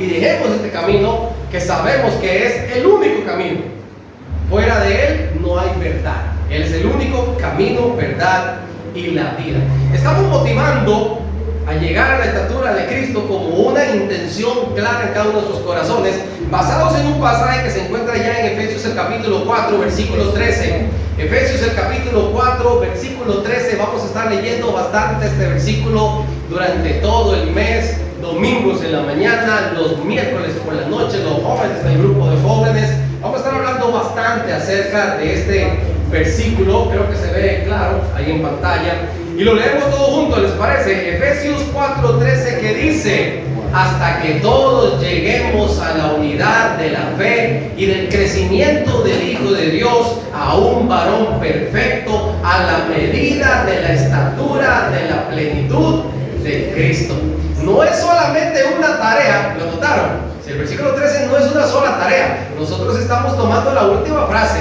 y dejemos este camino que sabemos que es el único camino. Fuera de Él no hay verdad. Él es el único camino, verdad y la vida. Estamos motivando a llegar a la estatura de Cristo como una intención clara en cada uno de nuestros corazones, basados en un pasaje que se encuentra ya en Efesios el capítulo 4, versículo 13. Efesios el capítulo 4, versículo 13. Vamos a estar leyendo bastante este versículo durante todo el mes, domingos en la mañana, los miércoles por la noche, los jóvenes del grupo de jóvenes. Vamos a estar hablando bastante acerca de este versículo, creo que se ve claro ahí en pantalla. Y lo leemos todos juntos, ¿les parece? Efesios 4:13, que dice: hasta que todos lleguemos a la unidad de la fe y del crecimiento del Hijo de Dios, a un varón perfecto, a la medida de la estatura de la plenitud de Cristo. No es solamente una tarea, ¿lo notaron? Si el versículo 13 no es una sola tarea, nosotros estamos tomando la última frase.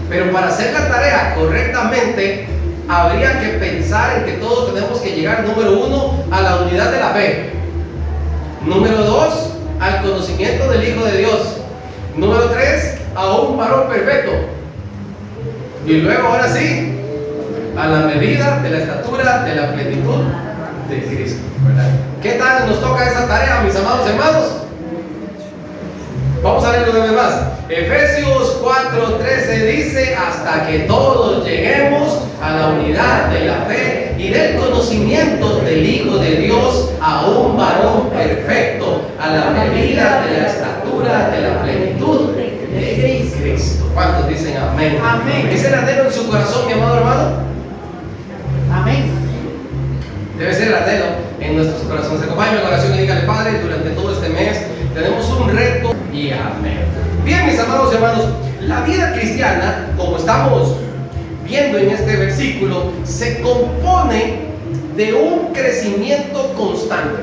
Pero para hacer la tarea correctamente, habría que pensar en que todos tenemos que llegar, número 1, a la unidad de la fe. Número 2, al conocimiento del Hijo de Dios. Número 3, a un varón perfecto. Y luego, ahora sí, a la medida de la estatura de la plenitud de Cristo, ¿verdad? ¿Qué tal nos toca esa tarea, mis amados hermanos? Vamos a leerlo una vez más. Efesios 4:13 dice: hasta que todos lleguemos a la unidad de la fe y del conocimiento del Hijo de Dios, a un varón perfecto, a la medida de la estatura de la plenitud de Cristo. ¿Cuántos dicen amén? Amén. ¿Es el anhelo en su corazón, mi amado hermano? Amén. Debe ser el anhelo en nuestros corazones. Acompáñame en oración y dígale: Padre, durante todo este mes tenemos un reto y amén. Bien, mis amados hermanos, la vida cristiana, como estamos viendo en este versículo, se compone de un crecimiento constante.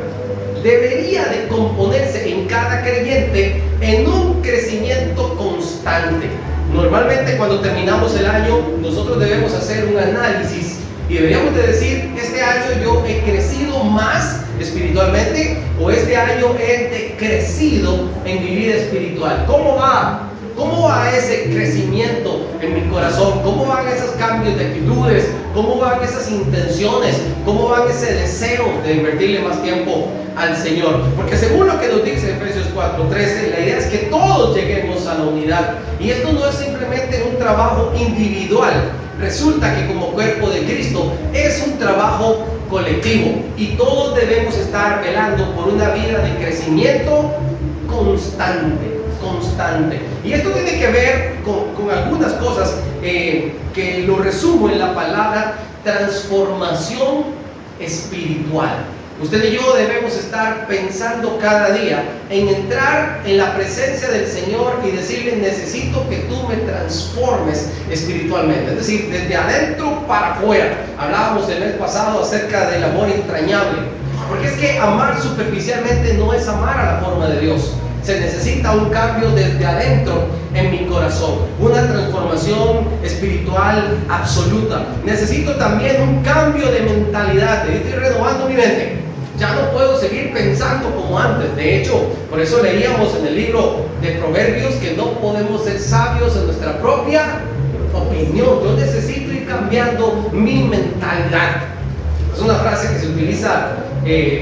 Debería de componerse en cada creyente en un crecimiento constante. Normalmente cuando terminamos el año, nosotros debemos hacer un análisis y deberíamos de decir: este año yo he crecido más espiritualmente, o este año he decrecido en mi vida espiritual. ¿Cómo va? ¿Cómo va ese crecimiento en mi corazón? ¿Cómo van esos cambios de actitudes? ¿Cómo van esas intenciones? ¿Cómo van ese deseo de invertirle más tiempo al Señor? Porque según lo que nos dice Efesios 4:13, la idea es que todos lleguemos a la unidad. Y esto no es simplemente un trabajo individual. Resulta que como cuerpo de Cristo es un trabajo colectivo y todos debemos estar velando por una vida de crecimiento constante. Y esto tiene que ver con algunas cosas que lo resumo en la palabra transformación espiritual. Usted y yo debemos estar pensando cada día en entrar en la presencia del Señor y decirle: necesito que tú me transformes espiritualmente. Es decir, desde adentro para afuera. Hablábamos el mes pasado acerca del amor entrañable. Porque es que amar superficialmente no es amar a la forma de Dios. Se necesita un cambio desde adentro en mi corazón, una transformación espiritual absoluta. Necesito también un cambio de mentalidad. Yo estoy renovando mi mente. Ya no puedo seguir pensando como antes. De hecho, por eso leíamos en el libro de Proverbios que no podemos ser sabios en nuestra propia opinión. Yo necesito ir cambiando mi mentalidad. Es una frase que se utiliza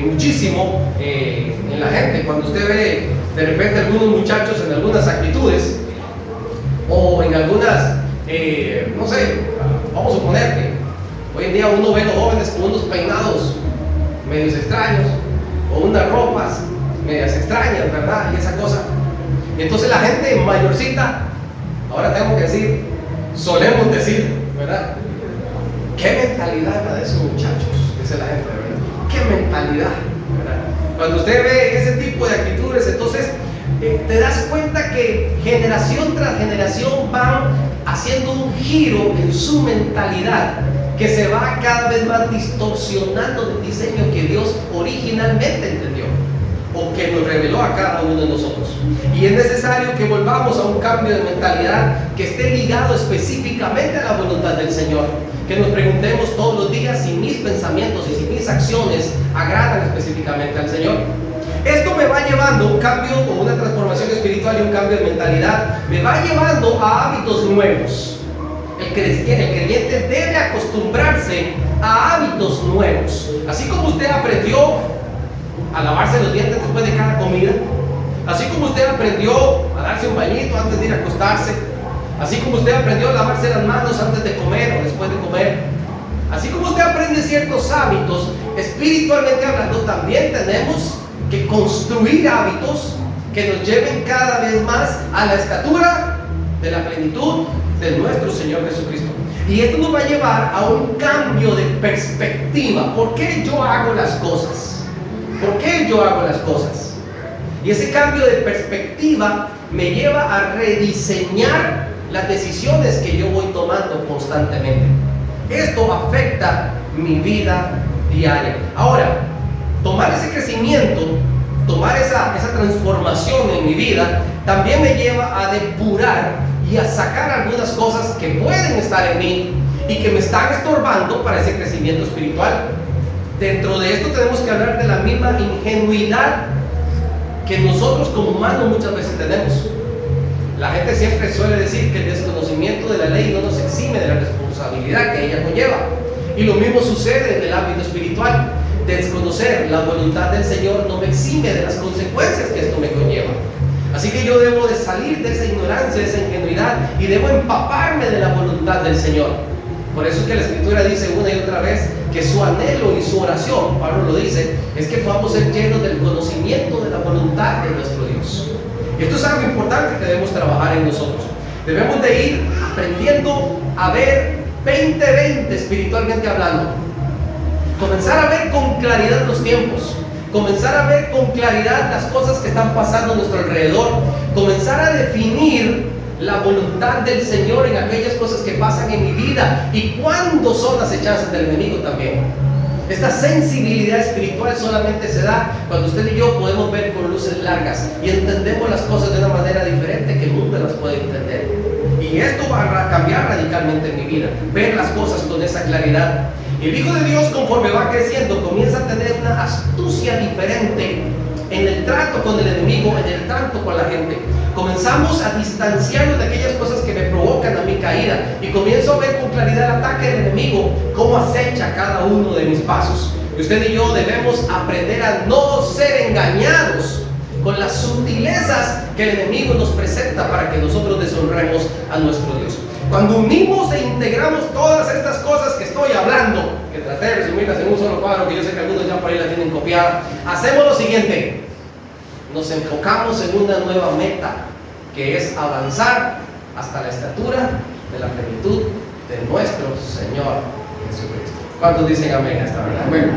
muchísimo en la gente. Cuando usted ve de repente algunos muchachos en algunas actitudes o en algunas, no sé, vamos a suponer que hoy en día uno ve a los jóvenes con unos peinados medios extraños o unas ropas medias extrañas, ¿verdad? Y esa cosa. Y entonces la gente mayorcita, ahora tengo que decir, solemos decir, ¿verdad? ¿Qué mentalidad la de esos muchachos? Dice la gente, ¿verdad? ¿Qué mentalidad? ¿Verdad? Cuando usted ve ese tipo de actitudes, entonces te das cuenta que generación tras generación van haciendo un giro en su mentalidad, que se va cada vez más distorsionando del diseño que Dios originalmente entendió o que nos reveló a cada uno de nosotros. Y es necesario que volvamos a un cambio de mentalidad que esté ligado específicamente a la voluntad del Señor. Que nos preguntemos todos los días si mis pensamientos y si mis acciones agradan específicamente al Señor. Esto me va llevando a un cambio o una transformación espiritual y un cambio de mentalidad. Me va llevando a hábitos nuevos. El creyente debe acostumbrarse a hábitos nuevos. Así como usted aprendió a lavarse los dientes después de cada comida, así como usted aprendió a darse un bañito antes de ir a acostarse, así como usted aprendió a lavarse las manos antes de comer o después de comer, así como usted aprende ciertos hábitos, espiritualmente hablando, también tenemos que construir hábitos que nos lleven cada vez más a la estatura de la plenitud de nuestro Señor Jesucristo. Y esto nos va a llevar a un cambio de perspectiva. ¿Por qué yo hago las cosas? ¿Por qué yo hago las cosas? Y ese cambio de perspectiva me lleva a rediseñar las decisiones que yo voy tomando constantemente. Esto afecta mi vida diaria. Ahora, tomar ese crecimiento, tomar esa transformación en mi vida, también me lleva a depurar y a sacar algunas cosas que pueden estar en mí y que me están estorbando para ese crecimiento espiritual. Dentro de esto tenemos que hablar de la misma ingenuidad que nosotros como humanos muchas veces tenemos. La gente siempre suele decir que el desconocimiento de la ley no nos exime de la responsabilidad que ella conlleva. Y lo mismo sucede en el ámbito espiritual. Desconocer la voluntad del Señor no me exime de las consecuencias que esto me conlleva. Así que yo debo de salir de esa ignorancia, de esa ingenuidad, y debo empaparme de la voluntad del Señor. Por eso es que la Escritura dice una y otra vez que su anhelo y su oración, Pablo lo dice, es que podamos ser llenos del conocimiento de la voluntad de nuestro Dios. Y esto es algo importante que debemos trabajar en nosotros. Debemos de ir aprendiendo a ver 20-20 espiritualmente hablando. Comenzar a ver con claridad los tiempos. Comenzar a ver con claridad las cosas que están pasando a nuestro alrededor. Comenzar a definir la voluntad del Señor en aquellas cosas que pasan en mi vida y cuándo son las hechanzas del enemigo también. Esta sensibilidad espiritual solamente se da cuando usted y yo podemos ver con luces largas y entendemos las cosas de una manera diferente que el mundo las puede entender. Y esto va a cambiar radicalmente en mi vida, ver las cosas con esa claridad. El Hijo de Dios, conforme va creciendo, comienza a tener una astucia diferente en el trato con el enemigo, en el trato con la gente. Comenzamos a distanciarnos de aquellas cosas que me provocan a mi caída y comienzo a ver con claridad el ataque del enemigo, cómo acecha cada uno de mis pasos. Y usted y yo debemos aprender a no ser engañados con las sutilezas que el enemigo nos presenta para que nosotros deshonremos a nuestro Dios. Cuando unimos e integramos todas estas cosas que estoy hablando, que traté de resumirlas en un solo cuadro, que yo sé que algunos ya por ahí la tienen copiada, hacemos lo siguiente: nos enfocamos en una nueva meta, que es avanzar hasta la estatura de la plenitud de nuestro Señor Jesucristo. ¿Cuántos dicen amén hasta ahora? Amén.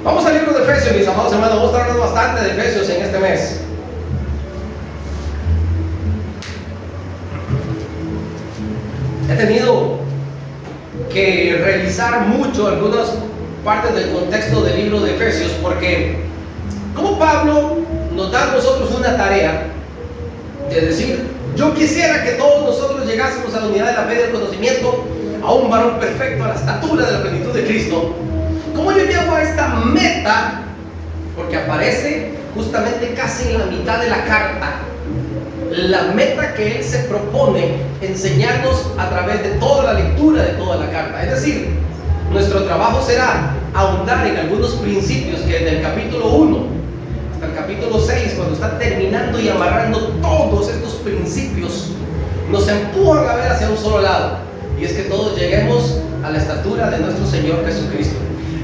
Vamos al libro de Efesios, mis amados hermanos. Vamos a estar hablando bastante de Efesios en este mes. He tenido que revisar mucho algunas partes del contexto del libro de Efesios, porque como Pablo nos da a nosotros una tarea de decir: yo quisiera que todos nosotros llegásemos a la unidad de la fe y del conocimiento, a un varón perfecto, a la estatura de la plenitud de Cristo. ¿Cómo yo llego a esta meta? Porque aparece justamente casi en la mitad de la carta la meta que él se propone enseñarnos a través de toda la lectura de toda la carta. Es decir, nuestro trabajo será ahondar en algunos principios que desde el capítulo 1 hasta el capítulo 6, cuando está terminando y amarrando todos estos principios, nos empujan a ver hacia un solo lado, y es que todos lleguemos a la estatura de nuestro Señor Jesucristo.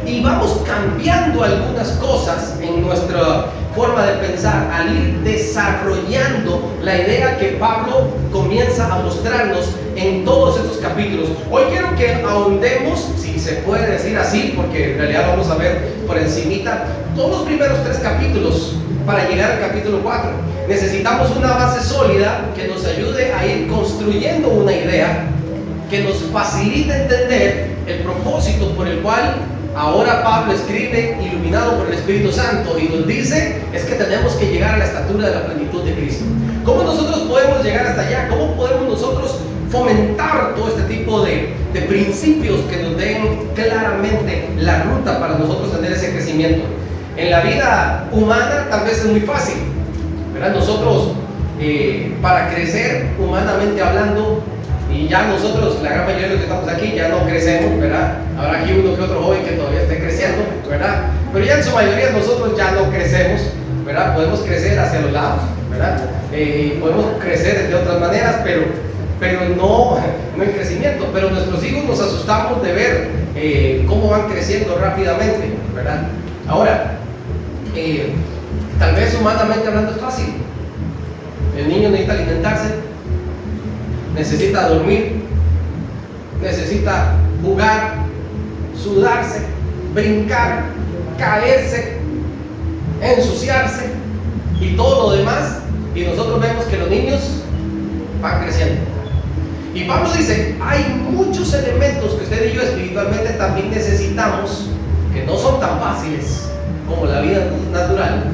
Y vamos cambiando algunas cosas en nuestra forma de pensar al ir desarrollando la idea que Pablo comienza a mostrarnos en todos estos capítulos. Hoy quiero que ahondemos, si se puede decir así, porque en realidad vamos a ver por encimita todos los primeros 3 capítulos para llegar al capítulo 4. Necesitamos una base sólida que nos ayude a ir construyendo una idea que nos facilite entender el propósito por el cual ahora Pablo escribe, iluminado por el Espíritu Santo, y nos dice es que tenemos que llegar a la estatura de la plenitud de Cristo. ¿Cómo nosotros podemos llegar hasta allá? ¿Cómo podemos nosotros fomentar todo este tipo de principios que nos den claramente la ruta para nosotros tener ese crecimiento? En la vida humana tal vez es muy fácil, ¿verdad? Nosotros, para crecer humanamente hablando, y ya nosotros, la gran mayoría de los que estamos aquí, ya no crecemos, ¿verdad? Habrá aquí uno que otro joven que todavía esté creciendo, ¿verdad? Pero ya en su mayoría nosotros ya no crecemos, ¿verdad? Podemos crecer hacia los lados, ¿verdad? Podemos crecer de otras maneras, pero no en crecimiento. Pero nuestros hijos nos asustamos de ver cómo van creciendo rápidamente, ¿verdad? Ahora, tal vez humanamente hablando es fácil. El niño necesita alimentarse, necesita dormir, necesita jugar, sudarse, brincar, caerse, ensuciarse y todo lo demás, y nosotros vemos que los niños van creciendo. Y Pablo dice, hay muchos elementos que usted y yo espiritualmente también necesitamos, que no son tan fáciles como la vida natural,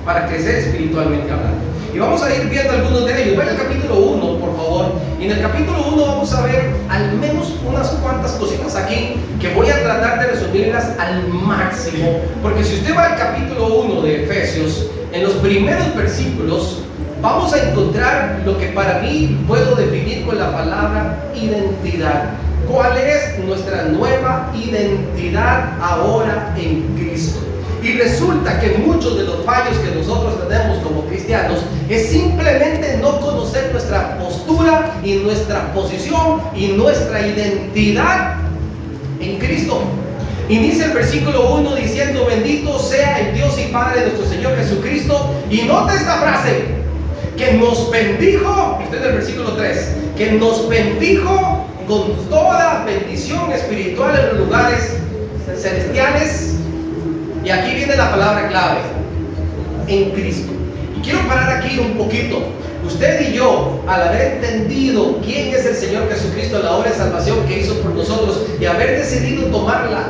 para crecer espiritualmente hablando. Y vamos a ir viendo algunos de ellos. Vaya al capítulo 1, por favor. Y en el capítulo 1 vamos a ver al menos unas cuantas cositas aquí que voy a tratar de resumirlas al máximo. Porque si usted va al capítulo 1 de Efesios, en los primeros versículos vamos a encontrar lo que para mí puedo definir con la palabra identidad. ¿Cuál es nuestra nueva identidad ahora en Cristo? Y resulta que muchos de los fallos que nosotros tenemos como cristianos es simplemente no conocer nuestra postura y nuestra posición y nuestra identidad en Cristo. Inicia el versículo 1 diciendo: bendito sea el Dios y Padre de nuestro Señor Jesucristo. Y nota esta frase, que nos bendijo, está en el versículo 3, que nos bendijo con toda bendición espiritual en los lugares celestiales. Y aquí viene la palabra clave, en Cristo. Y quiero parar aquí un poquito. Usted y yo, al haber entendido quién es el Señor Jesucristo, la obra de salvación que hizo por nosotros, y haber decidido tomar la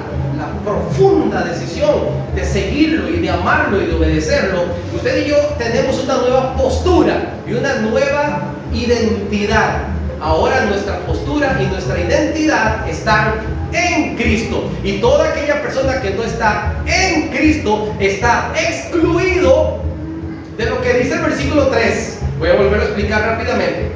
profunda decisión de seguirlo y de amarlo y de obedecerlo, usted y yo tenemos una nueva postura y una nueva identidad. Ahora nuestra postura y nuestra identidad están en Cristo, y toda aquella persona que no está en Cristo está excluido de lo que dice el versículo 3. Voy a volver a explicar rápidamente.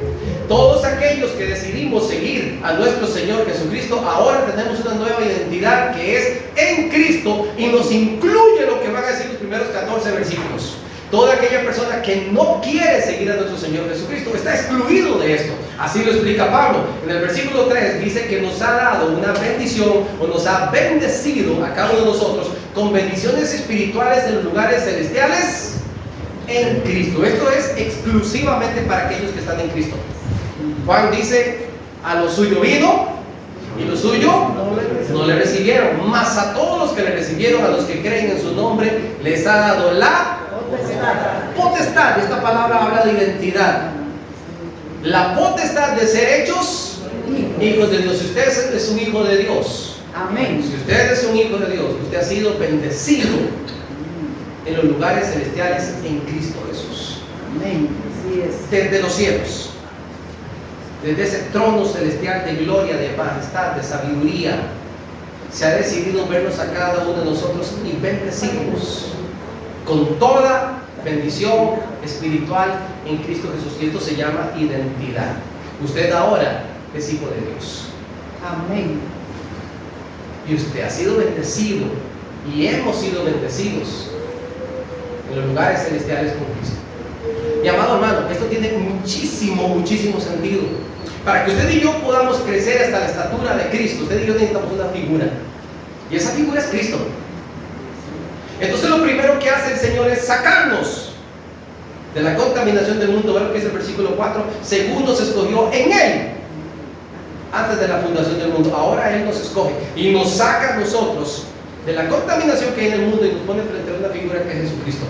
Todos aquellos que decidimos seguir a nuestro Señor Jesucristo, ahora tenemos una nueva identidad que es en Cristo, y nos incluye lo que van a decir los primeros 14 versículos. Toda aquella persona que no quiere seguir a nuestro Señor Jesucristo está excluido de esto. Así lo explica Pablo. En el versículo 3 dice que nos ha dado una bendición, o nos ha bendecido a cada uno de nosotros con bendiciones espirituales en los lugares celestiales en Cristo. Esto es exclusivamente para aquellos que están en Cristo. Juan dice: a lo suyo vino y lo suyo no le recibieron, mas a todos los que le recibieron, a los que creen en su nombre, les ha dado la potestad. Esta palabra habla de identidad. La potestad de ser hechos hijos de Dios. Si usted es un hijo de Dios, amén. Si usted es un hijo de Dios, usted ha sido bendecido en los lugares celestiales en Cristo Jesús. Amén. Así es. Desde los cielos, desde ese trono celestial de gloria, de majestad, de sabiduría, se ha decidido vernos a cada uno de nosotros y bendecirnos con toda bendición espiritual en Cristo Jesús. Y esto se llama identidad. Usted ahora es hijo de Dios. Amén. Y usted ha sido bendecido, y hemos sido bendecidos en los lugares celestiales con Cristo. Mi amado hermano, esto tiene muchísimo sentido. Para que usted y yo podamos crecer hasta la estatura de Cristo, usted y yo necesitamos una figura, y esa figura es Cristo. Entonces lo primero que hace el Señor es sacarnos de la contaminación del mundo. Vean lo que es el versículo 4: según nos escogió en Él antes de la fundación del mundo. Ahora Él nos escoge y nos saca a nosotros de la contaminación que hay en el mundo y nos pone frente a una figura que es Jesucristo,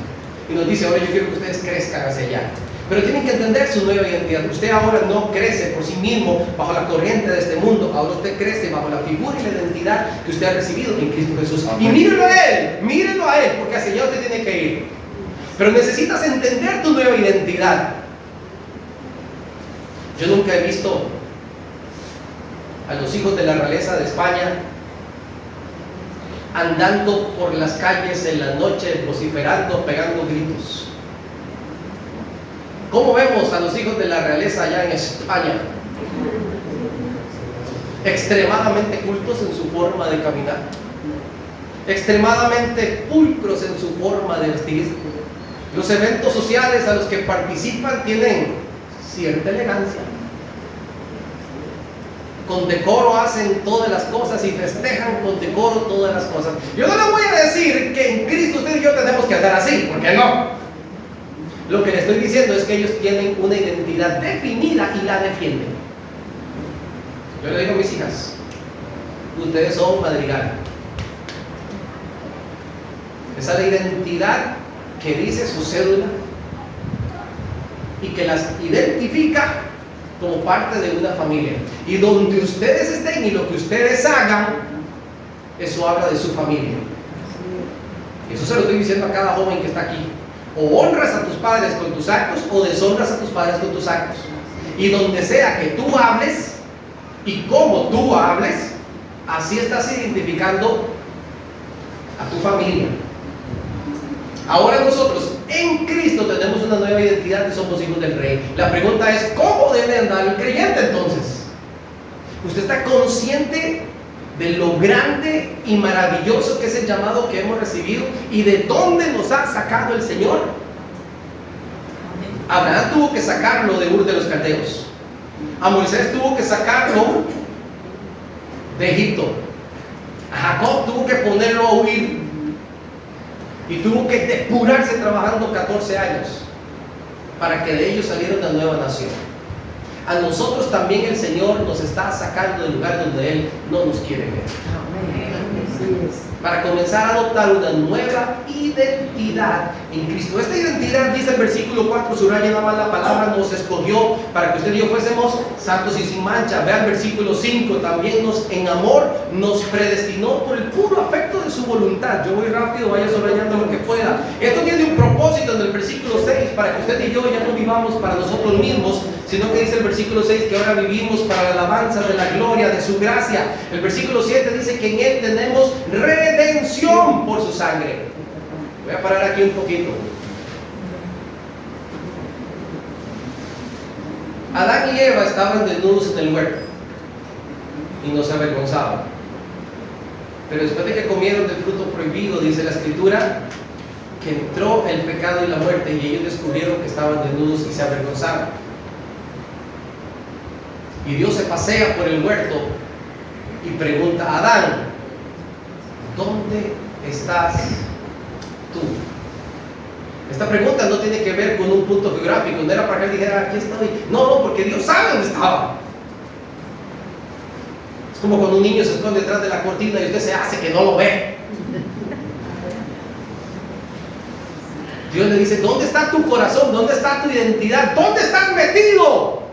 y nos dice: ahora yo quiero que ustedes crezcan hacia allá. Pero tienen que entender su nueva identidad. Usted ahora no crece por sí mismo bajo la corriente de este mundo. Ahora usted crece bajo la figura y la identidad que usted ha recibido en Cristo Jesús. Amén. Y mírenlo a Él, porque hacia allá usted tiene que ir. Pero necesitas entender tu nueva identidad. Yo nunca he visto a los hijos de la realeza de España andando por las calles en la noche, vociferando, pegando gritos. ¿Cómo vemos a los hijos de la realeza allá en España? Extremadamente cultos en su forma de caminar, extremadamente pulcros en su forma de vestir. Los eventos sociales a los que participan tienen cierta elegancia. Con decoro hacen todas las cosas y festejan con decoro todas las cosas. Yo no le voy a decir que en Cristo usted y yo tenemos que andar así, porque no. Lo que le estoy diciendo es que ellos tienen una identidad definida y la defienden. Yo le digo a mis hijas, ustedes son madrigal. Esa es la identidad que dice su cédula y que las identifica como parte de una familia. Y donde ustedes estén y lo que ustedes hagan, eso habla de su familia. Eso se lo estoy diciendo a cada joven que está aquí. O honras a tus padres con tus actos o deshonras a tus padres con tus actos. Y donde sea que tú hables y cómo tú hables, así estás identificando a tu familia. Ahora nosotros en Cristo tenemos una nueva identidad y somos hijos del Rey. La pregunta es, ¿cómo debe andar el creyente entonces? ¿Usted está consciente de lo grande y maravilloso que es el llamado que hemos recibido y de dónde nos ha sacado el Señor? Abraham tuvo que sacarlo de Ur de los Caldeos. A Moisés tuvo que sacarlo de Egipto. A Jacob tuvo que ponerlo a huir y tuvo que depurarse trabajando 14 años para que de ellos saliera una nueva nación. A nosotros también el Señor nos está sacando del lugar donde Él no nos quiere ver, para comenzar a adoptar una nueva identidad en Cristo. Esta identidad, dice el versículo 4, subraya nada más la palabra, nos escogió para que usted y yo fuésemos santos y sin mancha. Vea el versículo 5, también en amor nos predestinó por el puro afecto de su voluntad. Yo voy rápido, vaya subrayando lo que pueda. Esto tiene un propósito en el versículo 6, para que usted y yo ya no vivamos para nosotros mismos, sino que dice el versículo 6 que ahora vivimos para la alabanza de la gloria de su gracia. El versículo 7 dice que en Él tenemos redención por su sangre. Voy a parar aquí un poquito. Adán y Eva estaban desnudos en el huerto y no se avergonzaban. Pero después de que comieron del fruto prohibido, dice la Escritura, que entró el pecado y la muerte y ellos descubrieron que estaban desnudos y se avergonzaban. Y Dios se pasea por el huerto y pregunta a Adán, ¿dónde estás tú? Esta pregunta no tiene que ver con un punto geográfico, no era para que él dijera, aquí estoy. No, porque Dios sabe dónde estaba. Es como cuando un niño se esconde detrás de la cortina y usted se hace que no lo ve. Dios le dice, ¿dónde está tu corazón? ¿Dónde está tu identidad? ¿Dónde estás metido?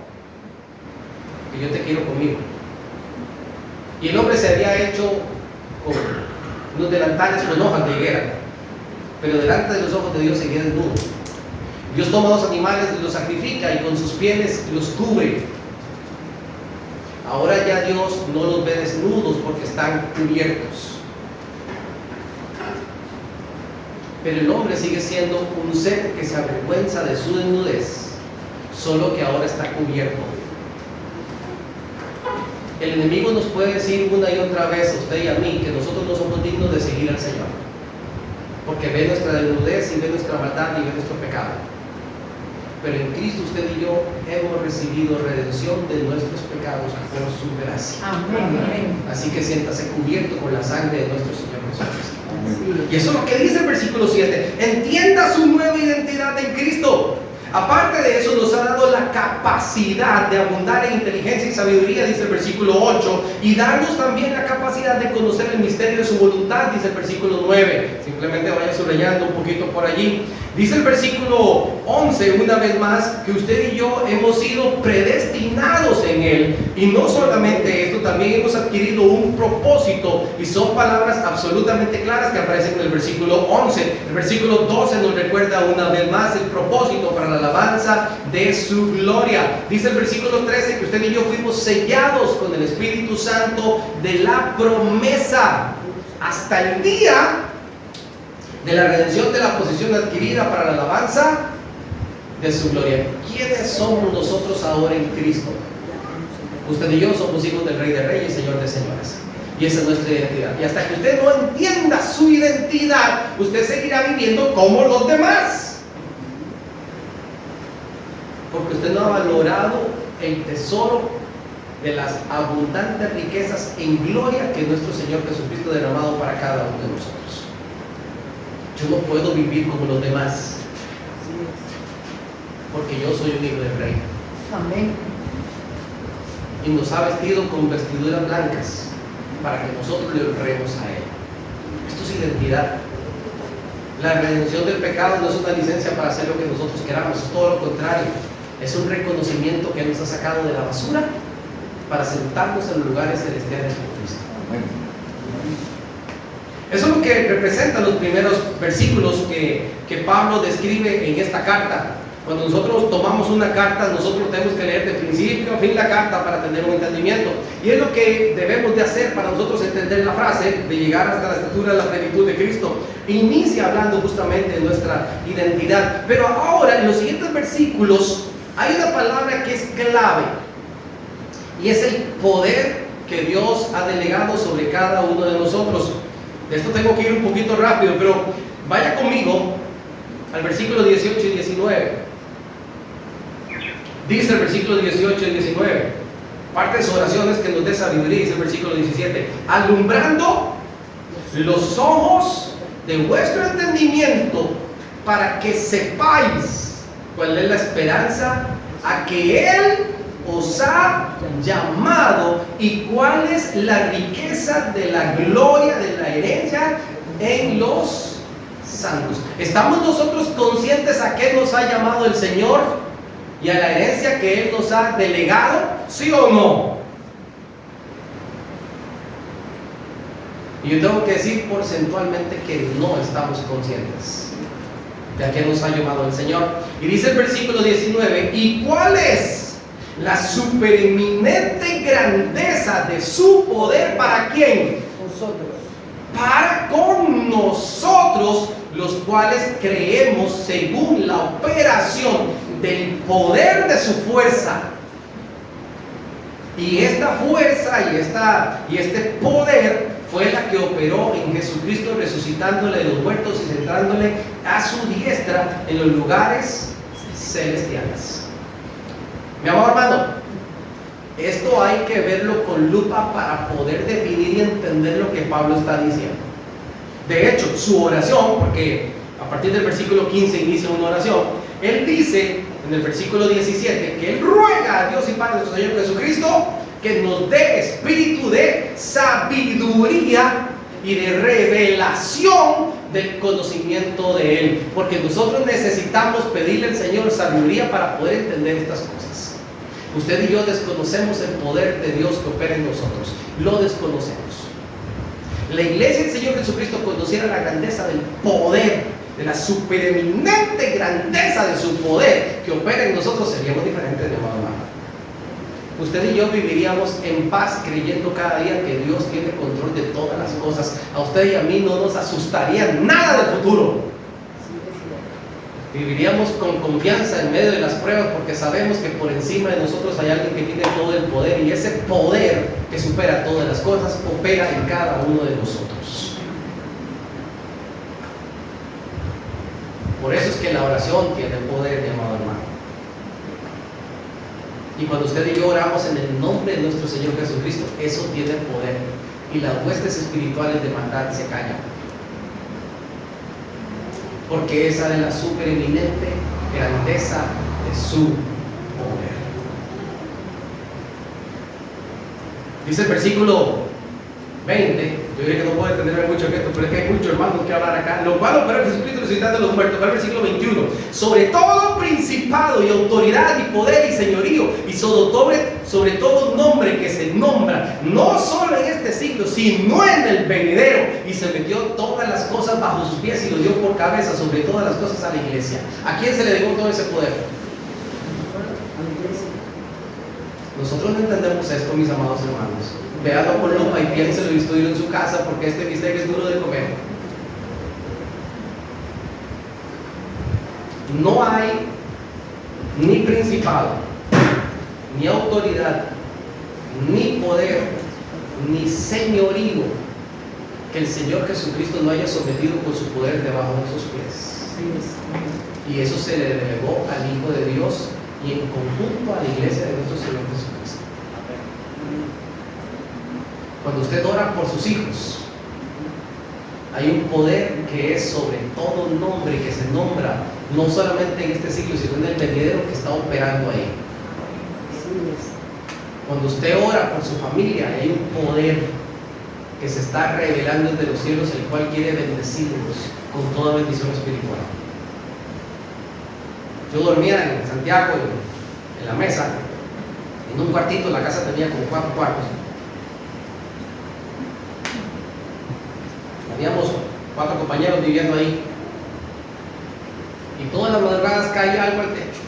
Que yo te quiero conmigo. Y el hombre se había hecho con unos delantales con hojas de higuera, pero delante de los ojos de Dios seguía desnudo. Dios toma dos animales y los sacrifica y con sus pieles los cubre. Ahora ya Dios no los ve desnudos porque están cubiertos. Pero el hombre sigue siendo un ser que se avergüenza de su desnudez, solo que ahora está cubierto. El enemigo nos puede decir una y otra vez a usted y a mí que nosotros no somos dignos de seguir al Señor, porque ve nuestra desnudez y ve nuestra maldad y ve nuestro pecado. Pero en Cristo usted y yo hemos recibido redención de nuestros pecados por su gracia. Amén. Así que siéntase cubierto con la sangre de nuestro Señor Jesucristo. Y eso es lo que dice el versículo 7. Entienda su nueva identidad en Cristo. Aparte de eso, nos ha dado la capacidad de abundar en inteligencia y sabiduría, dice el versículo 8, y darnos también la capacidad de conocer el misterio de su voluntad, dice el versículo 9. Simplemente vaya subrayando un poquito por allí. Dice el versículo 11, una vez más, que usted y yo hemos sido predestinados en Él. Y no solamente esto, también hemos adquirido un propósito. Y son palabras absolutamente claras que aparecen en el versículo 11. El versículo 12 nos recuerda una vez más el propósito para la alabanza de su gloria. Dice el versículo 13 que usted y yo fuimos sellados con el Espíritu Santo de la promesa. hasta el día de la redención de la posesión adquirida para la alabanza de su gloria. ¿Quiénes somos nosotros ahora en Cristo? Usted y yo somos hijos del Rey de Reyes, Señor de Señores. Y esa es nuestra identidad. Y hasta que usted no entienda su identidad, usted seguirá viviendo como los demás. Porque usted no ha valorado el tesoro de las abundantes riquezas en gloria que nuestro Señor Jesucristo ha derramado para cada uno de nosotros. Yo no puedo vivir como los demás, porque yo soy un hijo del Rey. Amén. Y nos ha vestido con vestiduras blancas para que nosotros le honremos a Él. Esto es identidad. La redención del pecado no es una licencia para hacer lo que nosotros queramos, es todo lo contrario. Es un reconocimiento que nos ha sacado de la basura para sentarnos en los lugares celestiales con Cristo. Eso es lo que representan los primeros versículos que Pablo describe en esta carta. Cuando nosotros tomamos una carta, nosotros tenemos que leer de principio a fin la carta para tener un entendimiento. Y es lo que debemos de hacer para nosotros entender la frase de llegar hasta la estatura de la plenitud de Cristo. Inicia hablando justamente de nuestra identidad. Pero ahora, en los siguientes versículos, hay una palabra que es clave. Y es el poder que Dios ha delegado sobre cada uno de nosotros. De esto tengo que ir un poquito rápido, pero vaya conmigo al versículo 18 y 19. Dice el versículo 18 y 19, parte de su oración es que nos dé sabiduría. Dice el versículo 17: alumbrando los ojos de vuestro entendimiento, para que sepáis cuál es la esperanza a que Él os ha llamado y cuál es la riqueza de la gloria de la herencia en los santos. ¿Estamos nosotros conscientes a qué nos ha llamado el Señor y a la herencia que Él nos ha delegado? ¿Sí o no? Y yo tengo que decir porcentualmente que no estamos conscientes de a qué nos ha llamado el Señor. Y dice el versículo 19: ¿y cuál es la supereminente grandeza de su poder? ¿Para quién? Nosotros. Para con nosotros, los cuales creemos según la operación del poder de su fuerza. Y esta fuerza y este poder fue la que operó en Jesucristo, resucitándole de los muertos y sentándole a su diestra en los lugares celestiales. Mi amado hermano, esto hay que verlo con lupa para poder definir y entender lo que Pablo está diciendo. De hecho, su oración, porque a partir del versículo 15 inicia una oración, él dice en el versículo 17 que él ruega a Dios y Padre de nuestro Señor Jesucristo que nos dé espíritu de sabiduría y de revelación del conocimiento de Él, porque nosotros necesitamos pedirle al Señor sabiduría para poder entender estas cosas. Usted y yo desconocemos el poder de Dios que opera en nosotros, lo desconocemos. La iglesia del Señor Jesucristo conociera la grandeza del poder, de la supereminente grandeza de su poder que opera en nosotros, seríamos diferentes, mi amado hermano. Usted y yo viviríamos en paz creyendo cada día que Dios tiene control de todas las cosas. A usted y a mí no nos asustaría nada del futuro. Viviríamos con confianza en medio de las pruebas, porque sabemos que por encima de nosotros hay alguien que tiene todo el poder, y ese poder que supera todas las cosas opera en cada uno de nosotros. Por eso es que la oración tiene poder, mi amado hermano. Y cuando usted y yo oramos en el nombre de nuestro Señor Jesucristo, eso tiene poder, y las huestes espirituales de maldad se callan, porque esa es la supereminente grandeza de su poder. Dice el versículo 20, yo dije que no puedo entenderme mucho en esto, pero es que hay muchos hermanos que hablar acá, lo cual operó Jesucristo resucitando de los muertos. Va el versículo 21, sobre todo principado y autoridad y poder y señorío, y sobre todo nombre que se nombra, no solo en este siglo, sino en el venidero, y se metió todas las cosas bajo sus pies y lo dio por cabeza sobre todas las cosas a la iglesia. ¿A quién se le dio todo ese poder? Nosotros no entendemos esto, mis amados hermanos. Véanlo con lupa y piénselo y estudíelo en su casa, porque este bistec es duro de comer. No hay ni principado, ni autoridad, ni poder, ni señorío que el Señor Jesucristo no haya sometido con su poder debajo de sus pies. Y eso se le delegó al Hijo de Dios y en conjunto a la iglesia de nuestro Señor Jesucristo. Cuando usted ora por sus hijos, hay un poder que es sobre todo nombre, que se nombra no solamente en este siglo, sino en el venidero, que está operando ahí. Cuando usted ora por su familia, hay un poder que se está revelando desde los cielos, el cual quiere bendecirlos con toda bendición espiritual. Yo dormía en Santiago, en la mesa, en un cuartito. La casa tenía como 4 cuartos. Habíamos 4 compañeros viviendo ahí, y todas las madrugadas caía algo al techo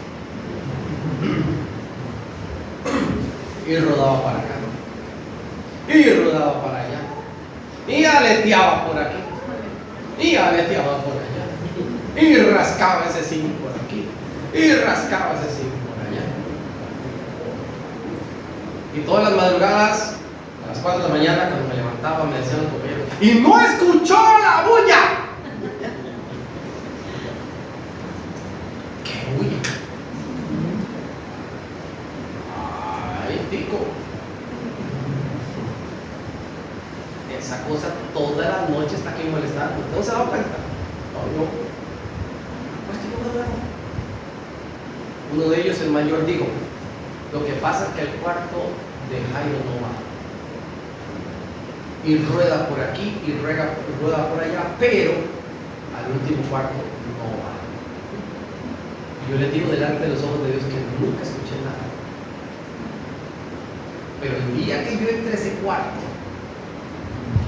y rodaba para acá y rodaba para allá y aleteaba por aquí y aleteaba por allá y rascaba ese zinc por aquí y rascaba ese zinc por allá. Y todas las madrugadas, a las 4 de la mañana, cuando me levantaba, me decían los compañeros: ¡y no escuchó la bulla! ¿Qué bulla? ¡Ay, tico! Esa cosa toda la noche está aquí molestando. ¿No se ha dado cuenta? No. Pues que yo no duermo. Uno de ellos, el mayor, dijo: lo que pasa es que el cuarto de Jairo no va. Y rueda por aquí y rueda por allá, pero al último cuarto no va. Y yo le digo delante de los ojos de Dios que nunca escuché nada. Pero el día que yo entré a ese cuarto,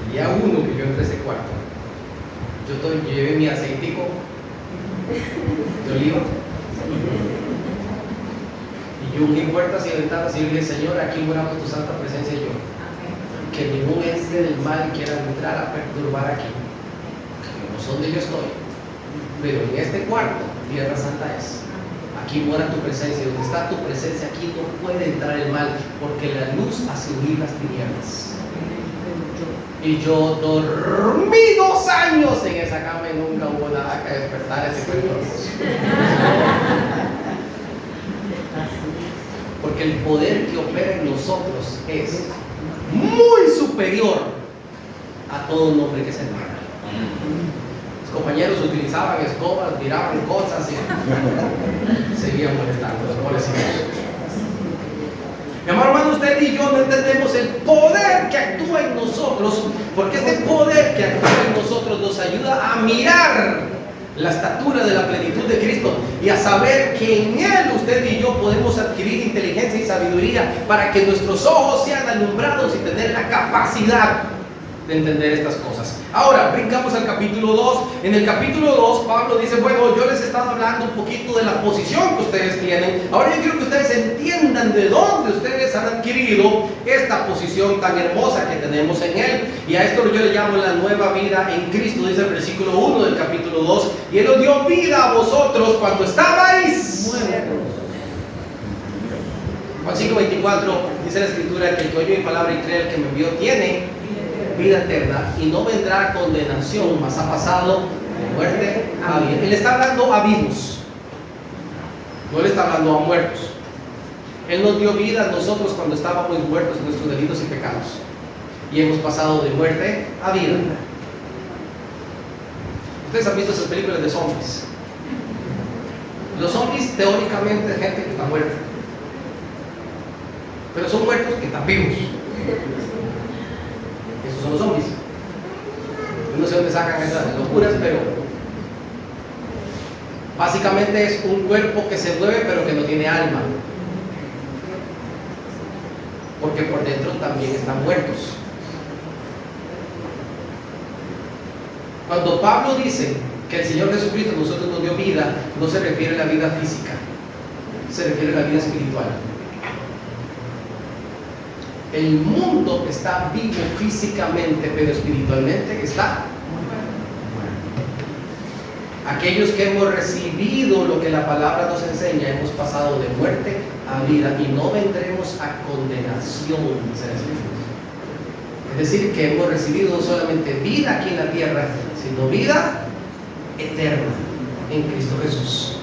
el día 1 que yo entré a ese cuarto, yo llevé mi aceitico de oliva y yo uní puertas y ventanas y dije: Señor, aquí moramos tu santa presencia y yo. Que ningún ente del mal quiera entrar a perturbar aquí, que no son donde yo estoy, pero en este cuarto, tierra santa es. Aquí mora tu presencia, donde está tu presencia, aquí no puede entrar el mal, porque la luz hace huir las tinieblas. Y yo dormí 2 años en esa cama y nunca hubo nada que despertar ese cuerpo. Porque el poder que opera en nosotros es muy superior a todo nombre que se nombra. Los compañeros utilizaban escobas, tiraban cosas y seguían molestando, pobrecitos. Mi amado hermano, usted y yo no entendemos el poder que actúa en nosotros, porque este poder que actúa en nosotros nos ayuda a mirar la estatura de la plenitud de Cristo y a saber que en Él usted y yo podemos adquirir inteligencia y sabiduría para que nuestros ojos sean alumbrados y tener la capacidad de entender estas cosas. Ahora, brincamos al capítulo 2. En el capítulo 2, Pablo dice: bueno, yo les he estado hablando un poquito de la posición que ustedes tienen. Ahora yo quiero que ustedes entiendan de dónde ustedes han adquirido esta posición tan hermosa que tenemos en Él. Y a esto yo le llamo la nueva vida en Cristo. Dice el versículo 1 del capítulo 2: y Él os dio vida a vosotros cuando estabais muertos. Juan 5:24 dice la Escritura: que el que oye mi palabra y cree el que me envió tiene vida eterna y no vendrá condenación, mas ha pasado de muerte a vida. Él está hablando a vivos, no le está hablando a muertos. Él nos dio vida a nosotros cuando estábamos muertos en nuestros delitos y pecados, y hemos pasado de muerte a vida. Ustedes han visto esas películas de zombies. Los zombies teóricamente es gente que está muerta, pero son muertos que están vivos. Esos son los zombies. Yo no sé dónde sacan esas locuras, pero básicamente es un cuerpo que se mueve pero que no tiene alma, porque por dentro también están muertos. Cuando Pablo dice que el Señor Jesucristo a nosotros nos dio vida, no se refiere a la vida física, se refiere a la vida espiritual. El mundo está vivo físicamente, pero espiritualmente está muerto. Aquellos que hemos recibido lo que la palabra nos enseña, hemos pasado de muerte a vida y no vendremos a condenación, dice la Escritura. Es decir, que hemos recibido no solamente vida aquí en la tierra, sino vida eterna en Cristo Jesús.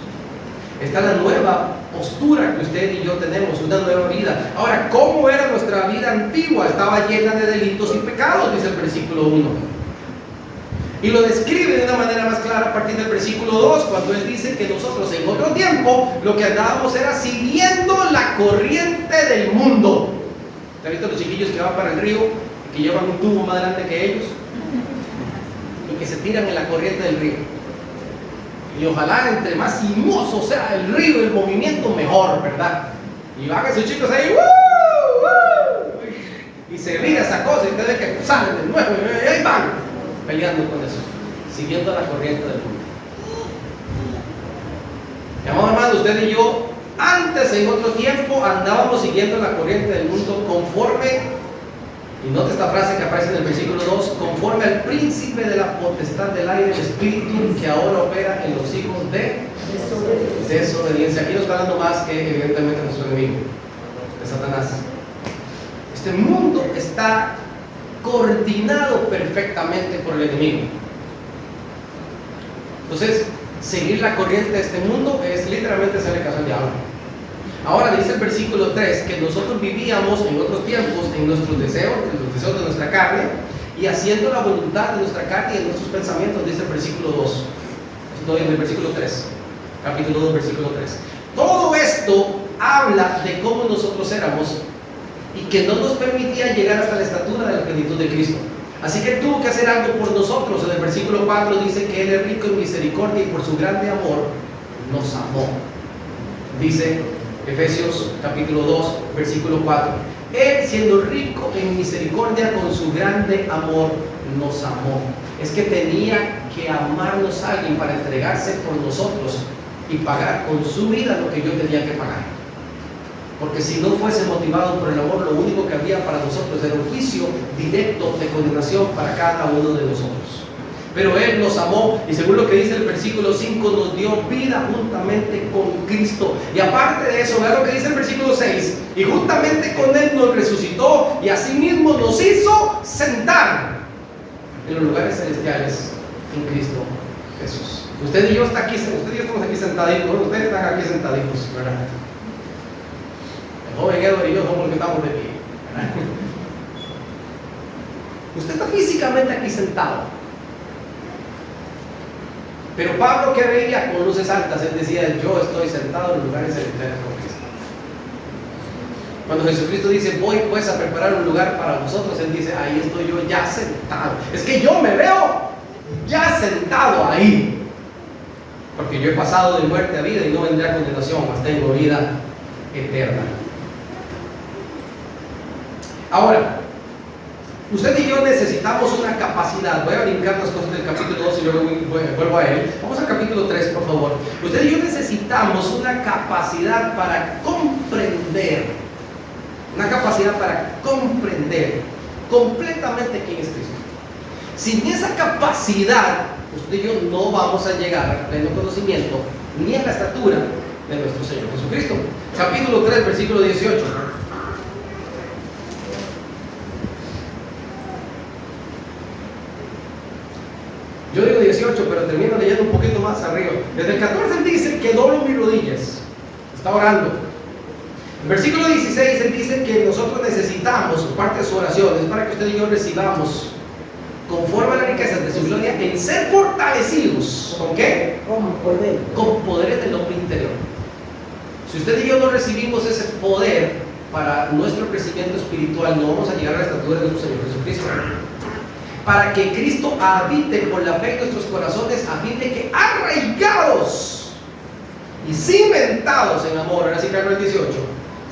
Esta es la nueva postura que usted y yo tenemos, una nueva vida. Ahora, ¿cómo era nuestra vida antigua? Estaba llena de delitos y pecados, dice el versículo 1. Y lo describe de una manera más clara a partir del versículo 2, cuando él dice que nosotros en otro tiempo lo que andábamos era siguiendo la corriente del mundo. ¿Te has visto los chiquillos que van para el río, que llevan un tubo más grande que ellos y que se tiran en la corriente del río? Y ojalá entre más sinuoso sea el río, el movimiento, mejor, ¿verdad? Y van esos chicos ahí, ¡woo! Y se ríe esa cosa y ustedes que salen de nuevo y ahí van peleando con eso, siguiendo la corriente del mundo. Mi amor hermano, usted y yo antes, en otro tiempo, andábamos siguiendo la corriente del mundo conforme, y nota esta frase que aparece en el versículo 2, conforme al príncipe de la potestad del aire, el espíritu que ahora opera en los hijos de desobediencia. Aquí no está hablando más que evidentemente nuestro enemigo, de Satanás. Este mundo está coordinado perfectamente por el enemigo. Entonces, seguir la corriente de este mundo es literalmente hacerle caso al diablo. Ahora dice el versículo 3 que nosotros vivíamos en otros tiempos en nuestros deseos, en los deseos de nuestra carne, y haciendo la voluntad de nuestra carne y de nuestros pensamientos, dice el versículo 2. Estoy en el versículo 3, capítulo 2, versículo 3. Todo esto habla de cómo nosotros éramos y que no nos permitía llegar hasta la estatura de la plenitud de Cristo. Así que tuvo que hacer algo por nosotros. En el versículo 4 dice que Él es rico en misericordia y por su grande amor nos amó. Dice Efesios capítulo 2, versículo 4. Él, siendo rico en misericordia, con su grande amor nos amó. Es que tenía que amarnos a alguien para entregarse por nosotros y pagar con su vida lo que yo tenía que pagar. Porque si no fuese motivado por el amor, lo único que había para nosotros era un juicio directo de condenación para cada uno de nosotros. Pero Él nos amó y según lo que dice el versículo 5, nos dio vida juntamente con Cristo. Y aparte de eso, vea lo que dice el versículo 6, y juntamente con Él nos resucitó y asimismo nos hizo sentar en los lugares celestiales en Cristo Jesús. Usted y yo estamos aquí sentaditos, ¿no? Ustedes están aquí sentaditos, ¿verdad? El joven Edward y yo somos los que estamos de pie, ¿verdad? Usted está físicamente aquí sentado. Pero Pablo, que veía con luces altas, él decía: yo estoy sentado en los lugares celestiales con Cristo. Cuando Jesucristo dice: voy pues a preparar un lugar para vosotros, él dice: ahí estoy yo ya sentado. Es que yo me veo ya sentado ahí, porque yo he pasado de muerte a vida y no vendré a condenación, mas tengo vida eterna. Ahora, usted y yo necesitamos una capacidad. Voy a brincar las cosas del capítulo 2 y luego vuelvo a él. Vamos al capítulo 3, por favor. Usted y yo necesitamos una capacidad para comprender. Una capacidad para comprender completamente quién es Cristo. Sin esa capacidad, usted y yo no vamos a llegar al pleno conocimiento ni a la estatura de nuestro Señor Jesucristo. Capítulo 3, versículo 18. Yo digo 18, pero termino leyendo un poquito más arriba. Desde el 14 él dice que doblo mis rodillas. Está orando. En versículo 16 él dice que nosotros necesitamos, parte de su oración, es para que usted y yo recibamos, conforme a la riqueza de su gloria, en ser fortalecidos. ¿Con qué? Con poder. Con poderes del hombre interior. Si usted y yo no recibimos ese poder para nuestro crecimiento espiritual, no vamos a llegar a la estatura de nuestro Señor Jesucristo. Para que Cristo habite por la fe en nuestros corazones, a fin de que arraigados y cimentados en amor, ahora sí que el 18,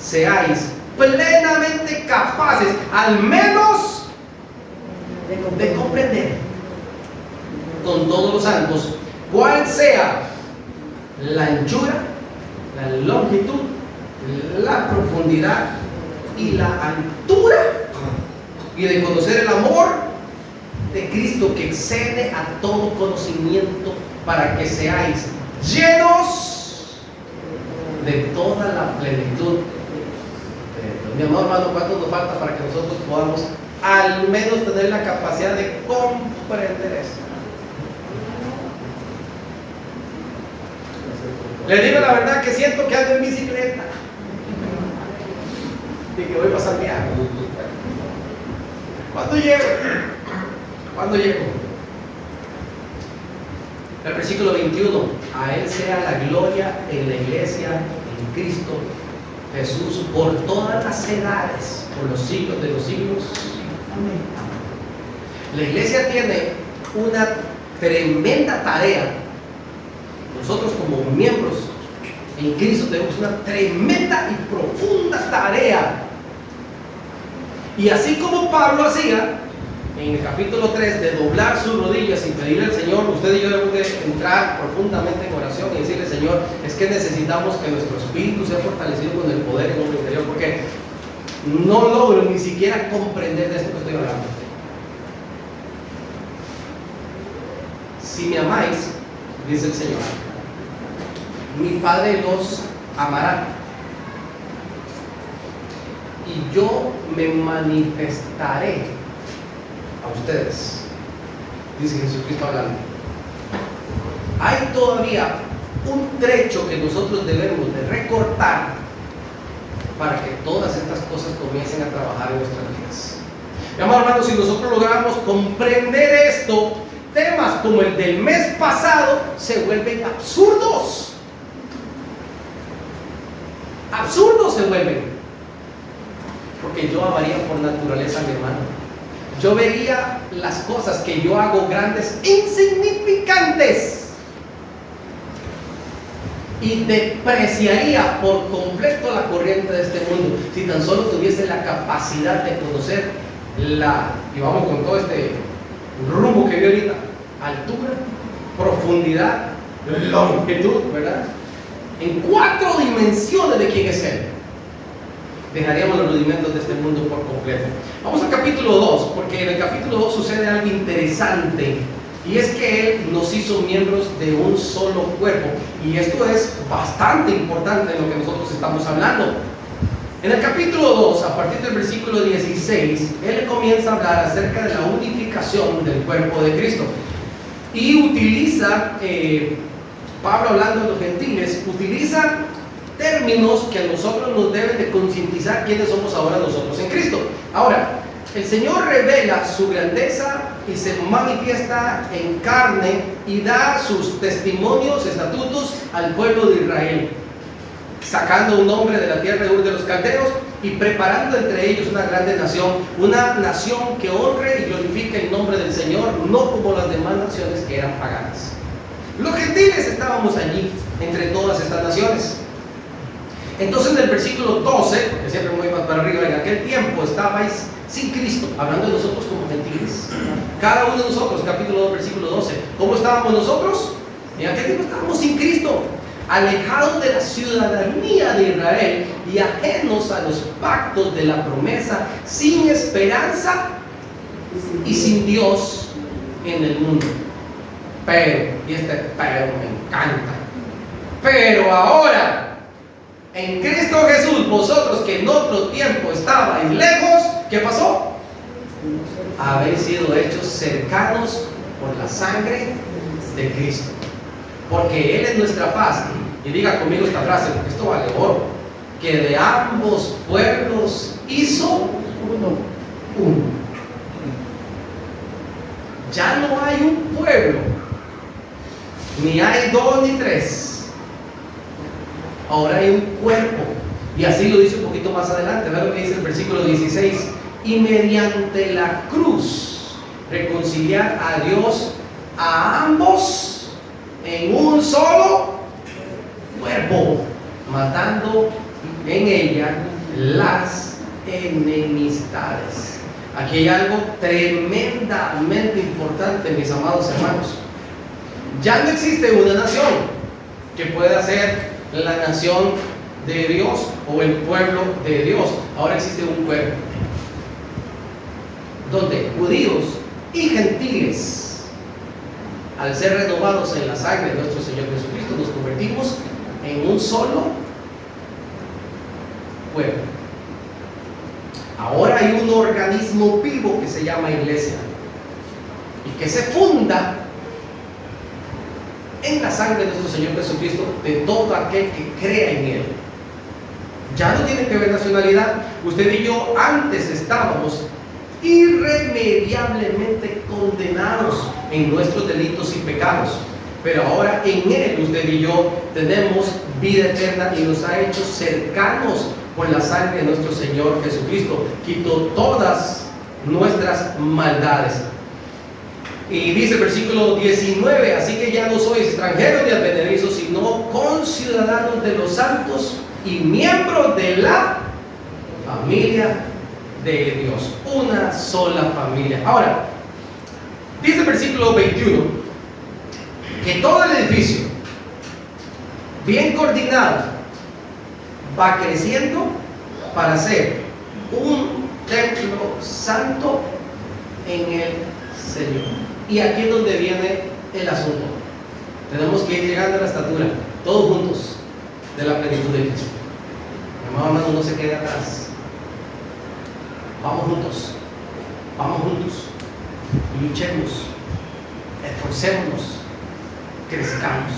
seáis plenamente capaces, al menos de comprender con todos los santos cuál sea la anchura, la longitud, la profundidad y la altura y de conocer el amor de Cristo que excede a todo conocimiento, para que seáis llenos de toda la plenitud de Dios. Mi amado hermano, ¿cuánto nos falta para que nosotros podamos al menos tener la capacidad de comprender esto? Les digo la verdad que siento que ando en bicicleta y que voy para Santiago. ¿Cuándo llego? ¿Cuándo llego? El versículo 21. A Él sea la gloria en la iglesia, en Cristo Jesús, por todas las edades, por los siglos de los siglos. Amén. La iglesia tiene una tremenda tarea. Nosotros como miembros en Cristo tenemos una tremenda y profunda tarea. Y así como Pablo hacía en el capítulo 3 de doblar sus rodillas y pedirle al Señor, usted y yo debemos de entrar profundamente en oración y decirle: Señor, es que necesitamos que nuestro espíritu sea fortalecido con el poder en nuestro interior, porque no logro ni siquiera comprender de esto que estoy hablando. Si me amáis, dice el Señor, mi Padre los amará, y yo me manifestaré a ustedes, dice Jesucristo hablando. Hay todavía un trecho que nosotros debemos de recortar para que todas estas cosas comiencen a trabajar en nuestras vidas. Mi amado hermano, si nosotros logramos comprender esto, temas como el del mes pasado se vuelven absurdos. Absurdos se vuelven, porque yo amaría por naturaleza a mi hermano. Yo vería las cosas que yo hago grandes, insignificantes, y depreciaría por completo la corriente de este mundo si tan solo tuviese la capacidad de conocer y vamos con todo este rumbo que vi ahorita: altura, profundidad, longitud, ¿verdad? En 4 dimensiones de quién es Él. Dejaríamos los rudimentos de este mundo por completo. Vamos al capítulo 2, porque en el capítulo 2 sucede algo interesante, y es que Él nos hizo miembros de un solo cuerpo, y esto es bastante importante en lo que nosotros estamos hablando. En el capítulo 2, a partir del versículo 16, Él comienza a hablar acerca de la unificación del cuerpo de Cristo, y utiliza, Pablo hablando de los gentiles, utiliza términos que a nosotros nos deben de concientizar quiénes somos ahora nosotros en Cristo. Ahora, el Señor revela su grandeza y se manifiesta en carne y da sus testimonios, estatutos al pueblo de Israel, sacando un hombre de la tierra de Ur de los Caldeos y preparando entre ellos una grande nación, una nación que honre y glorifique el nombre del Señor, no como las demás naciones que eran paganas. Los gentiles estábamos allí entre todas estas naciones. Entonces en el versículo 12, que siempre muy más para arriba, en aquel tiempo estabais sin Cristo, hablando de nosotros como gentiles. Cada uno de nosotros, capítulo 2, versículo 12. ¿Cómo estábamos nosotros? En aquel tiempo estábamos sin Cristo, alejados de la ciudadanía de Israel y ajenos a los pactos de la promesa, sin esperanza y sin Dios en el mundo. Pero, y este pero me encanta, pero ahora en Cristo Jesús, vosotros que en otro tiempo estabais lejos, ¿qué pasó? Habéis sido hechos cercanos por la sangre de Cristo, porque Él es nuestra paz. Y diga conmigo esta frase, porque esto vale oro: que de ambos pueblos hizo uno. Ya no hay un pueblo, ni hay 2 ni 3. Ahora hay un cuerpo, y así lo dice un poquito más adelante. Vean lo que dice el versículo 16: y mediante la cruz reconciliar a Dios a ambos en un solo cuerpo, matando en ella las enemistades. Aquí hay algo tremendamente importante, mis amados hermanos. Ya no existe una nación que pueda ser la nación de Dios o el pueblo de Dios. Ahora existe un cuerpo. donde judíos y gentiles, al ser renovados en la sangre de nuestro Señor Jesucristo, nos convertimos en un solo pueblo. Ahora hay un organismo vivo que se llama iglesia y que se funda en la sangre de nuestro Señor Jesucristo, de todo aquel que crea en Él. Ya no tiene que ver nacionalidad. Usted y yo antes estábamos irremediablemente condenados en nuestros delitos y pecados, pero ahora en Él usted y yo tenemos vida eterna y nos ha hecho cercanos con la sangre de nuestro Señor Jesucristo. Quitó todas nuestras maldades. Y dice el versículo 19: así que ya no sois extranjeros ni advenedizos, sino conciudadanos de los santos y miembros de la familia de Dios. Una sola familia. Ahora, dice el versículo 21 que todo el edificio, bien coordinado, va creciendo para ser un templo santo en el Señor. Y aquí es donde viene el asunto. Tenemos que ir llegando a la estatura, todos juntos, de la plenitud de Cristo. Hermano, no se quede atrás. Vamos juntos, luchemos, esforcémonos, crezcamos.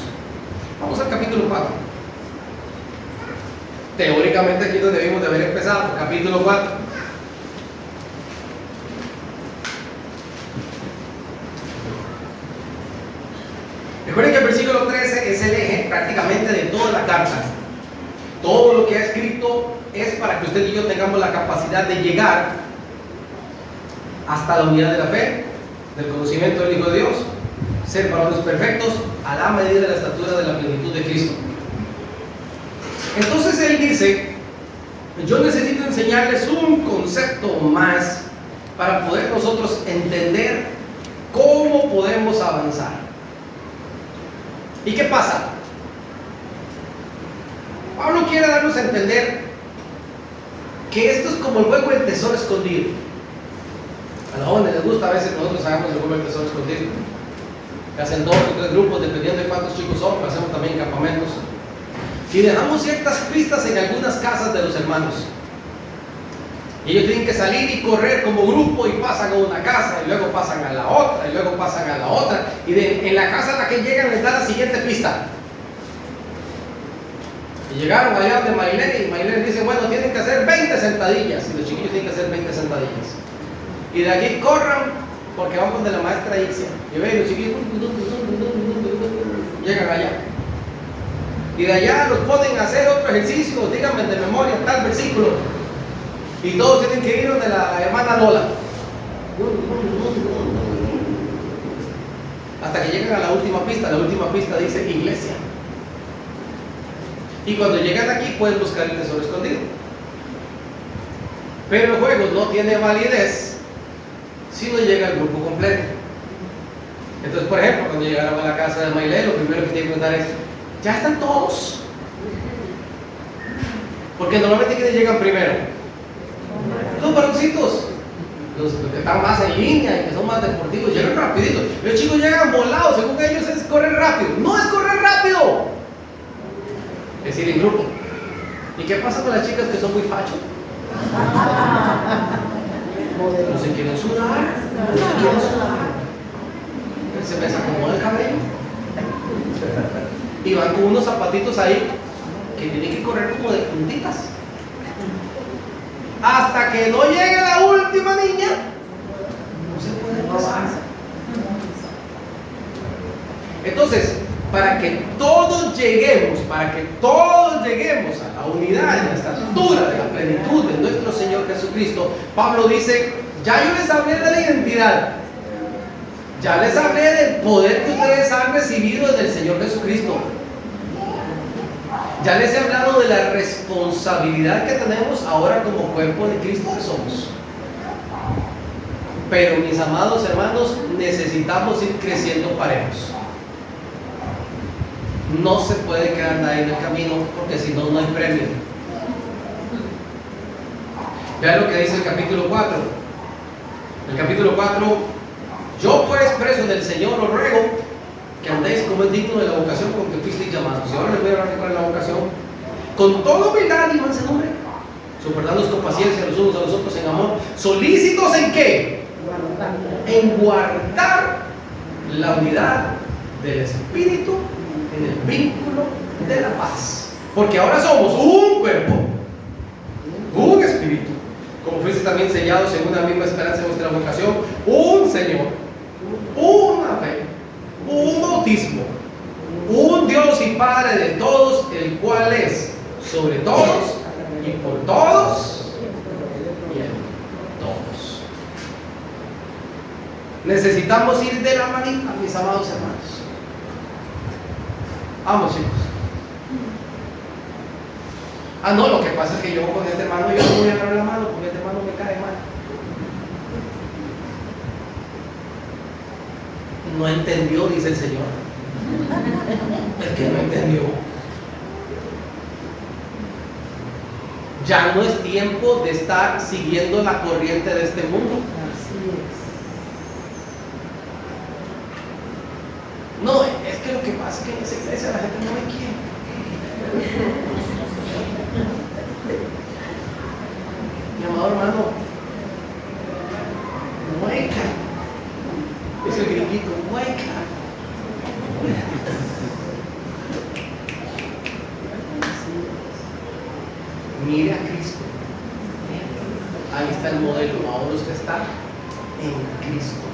Vamos al capítulo 4. Teóricamente aquí es donde debimos de haber empezado, capítulo 4. Recuerden que el versículo 13 es el eje prácticamente de toda la carta. Todo lo que ha escrito es para que usted y yo tengamos la capacidad de llegar hasta la unidad de la fe, del conocimiento del Hijo de Dios, ser varones perfectos a la medida de la estatura de la plenitud de Cristo. Entonces él dice: yo necesito enseñarles un concepto más para poder nosotros entender cómo podemos avanzar. ¿Y qué pasa? Pablo quiere darnos a entender que esto es como el juego del tesoro escondido. A los jóvenes les gusta, a veces nosotros hagamos el juego del tesoro escondido. Que hacen 2 o 3 grupos, dependiendo de cuántos chicos son, pero hacemos también campamentos. Y dejamos ciertas pistas en algunas casas de los hermanos. Y ellos tienen que salir y correr como grupo y pasan a una casa y luego pasan a la otra y luego pasan a la otra. Y en la casa a la que llegan les da la siguiente pista. Y llegaron allá donde Marilene, y Marilene dice: bueno, tienen que hacer 20 sentadillas. Y los chiquillos tienen que hacer 20 sentadillas. Y de aquí corran porque vamos de la maestra Ixia. Y ven, los chiquillos llegan allá. Y de allá los ponen a hacer otro ejercicio, díganme de memoria tal versículo. Y todos tienen que ir donde la hermana Lola. Hasta que llegan a la última pista. La última pista dice iglesia. Y cuando llegan aquí pueden buscar el tesoro escondido. Pero el juego no tiene validez si no llega el grupo completo. Entonces, por ejemplo, cuando llegaron a la casa de Maile, lo primero que tienen que preguntar es: ¿ya están todos? Porque normalmente ¿quiénes llegan primero? Los varoncitos, los que están más en línea y que son más deportivos, llegan rapidito. Los chicos llegan volados, según ellos es correr rápido. No es correr rápido, es ir en grupo. ¿Y qué pasa con las chicas que son muy fachos? No se quieren sudar, se les acomoda el cabello y van con unos zapatitos ahí que tienen que correr como de puntitas hasta que no llegue la última niña. No se puede pasar. Entonces, para que todos lleguemos a la unidad y la estatura de la plenitud de nuestro Señor Jesucristo, Pablo dice: ya yo les hablé de la identidad, ya les hablé del poder que ustedes han recibido del Señor Jesucristo, ya les he hablado de la responsabilidad que tenemos ahora como cuerpo de Cristo que somos. Pero mis amados hermanos, necesitamos ir creciendo parejos. No se puede quedar nadie en el camino, porque si no, no hay premio. Vean lo que dice el capítulo 4. El capítulo 4, yo pues preso del Señor os ruego que andéis como es digno de la vocación con que fuisteis llamados. Y ahora les voy a hablar cuál es la vocación. Con toda humildad y mansedumbre, soportándoos con paciencia los unos a los otros en amor, solícitos ¿en qué? En guardar la unidad del Espíritu en el vínculo de la paz. Porque ahora somos un cuerpo, un Espíritu, como fuiste también sellados en una misma esperanza de vuestra vocación, un Señor, una fe, un bautismo, un Dios y Padre de todos, el cual es sobre todos y por todos y en todos. Necesitamos ir de la manita, mis amados hermanos. Vamos, chicos. Ah, no, lo que pasa es que yo con este hermano yo no voy a agarrar la mano porque este hermano me cae mal. No entendió, dice el Señor. El que no entendió. Ya no es tiempo de estar siguiendo la corriente de este mundo. No, es que lo que pasa es que en esa iglesia la gente no me quiere. Mi amado hermano, mueca. Es el gringuito, mueca. Mire a Cristo. Ahí está el modelo. Ahora usted está en Cristo.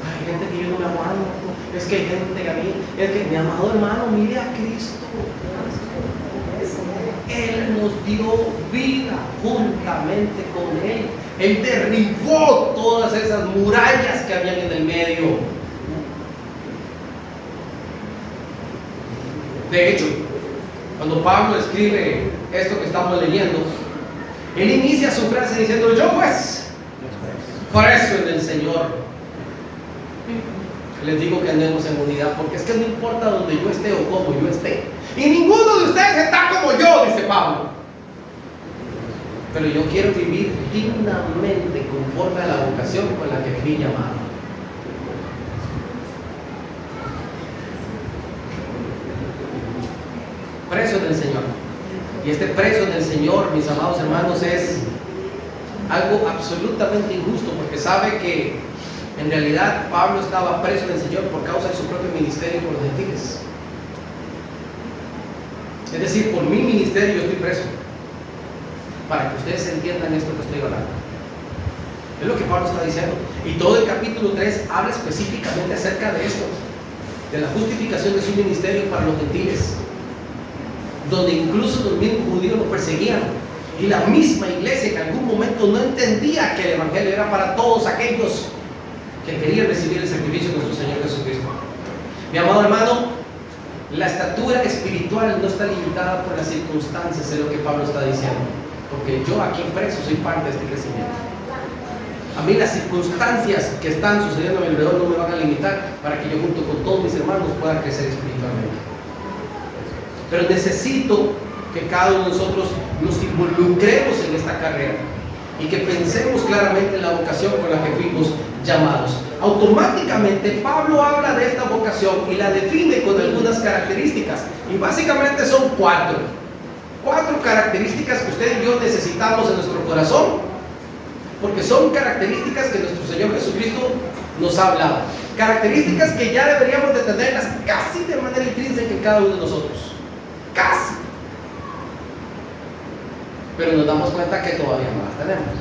Hay gente que yo no me aguanto. Es que hay gente que a mí, es que mi amado hermano, mire a Cristo. Él nos dio vida juntamente con Él. Él derribó todas esas murallas que habían en el medio. De hecho, cuando Pablo escribe esto que estamos leyendo, él inicia su frase diciendo: yo pues, preso en el Señor, les digo que andemos en unidad, porque es que no importa donde yo esté o cómo yo esté, y ninguno de ustedes está como yo, dice Pablo, pero yo quiero vivir dignamente conforme a la vocación con la que fui llamado. Preso del Señor. Y este preso del Señor, mis amados hermanos, es algo absolutamente injusto, porque sabe que en realidad Pablo estaba preso del Señor por causa de su propio ministerio con los gentiles. Es decir, por mi ministerio yo estoy preso, para que ustedes entiendan esto que estoy hablando. Es lo que Pablo está diciendo. Y todo el capítulo 3 habla específicamente acerca de esto, de la justificación de su ministerio para los gentiles, donde incluso los mismos judíos lo perseguían, y la misma iglesia en algún momento no entendía que el evangelio era para todos aquellos que querían recibir el sacrificio de nuestro Señor Jesucristo. Mi amado hermano, la estatura espiritual no está limitada por las circunstancias, es lo que Pablo está diciendo, porque yo aquí preso soy parte de este crecimiento. A mí las circunstancias que están sucediendo a mi alrededor no me van a limitar para que yo junto con todos mis hermanos pueda crecer espiritualmente. Pero necesito que cada uno de nosotros nos involucremos en esta carrera y que pensemos claramente en la vocación con la que fuimos llamados. Automáticamente Pablo habla de esta vocación y la define con algunas características, y básicamente son cuatro características que usted y yo necesitamos en nuestro corazón, porque son características que nuestro Señor Jesucristo nos ha hablado, características que ya deberíamos de tenerlas casi de manera intrínseca en cada uno de nosotros, casi, pero nos damos cuenta que todavía no las tenemos.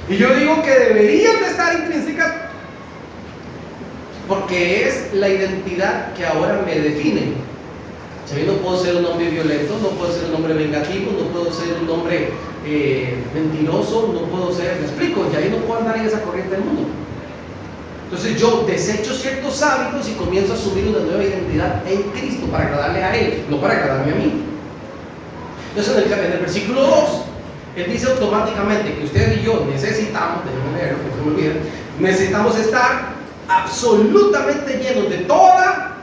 Y yo digo que deberían de estar intrínsecas porque es la identidad que ahora me define. O sea, yo no puedo ser un hombre violento, no puedo ser un hombre vengativo, no puedo ser un hombre mentiroso, no puedo ser, me explico, ya yo no puedo andar en esa corriente del mundo. Entonces yo desecho ciertos hábitos y comienzo a asumir una nueva identidad en Cristo para agradarle a Él, no para agradarme a mí. Entonces en el versículo 2, Él dice automáticamente que usted y yo necesitamos, déjenme leerlo, porque se me olvida, necesitamos estar absolutamente llenos de toda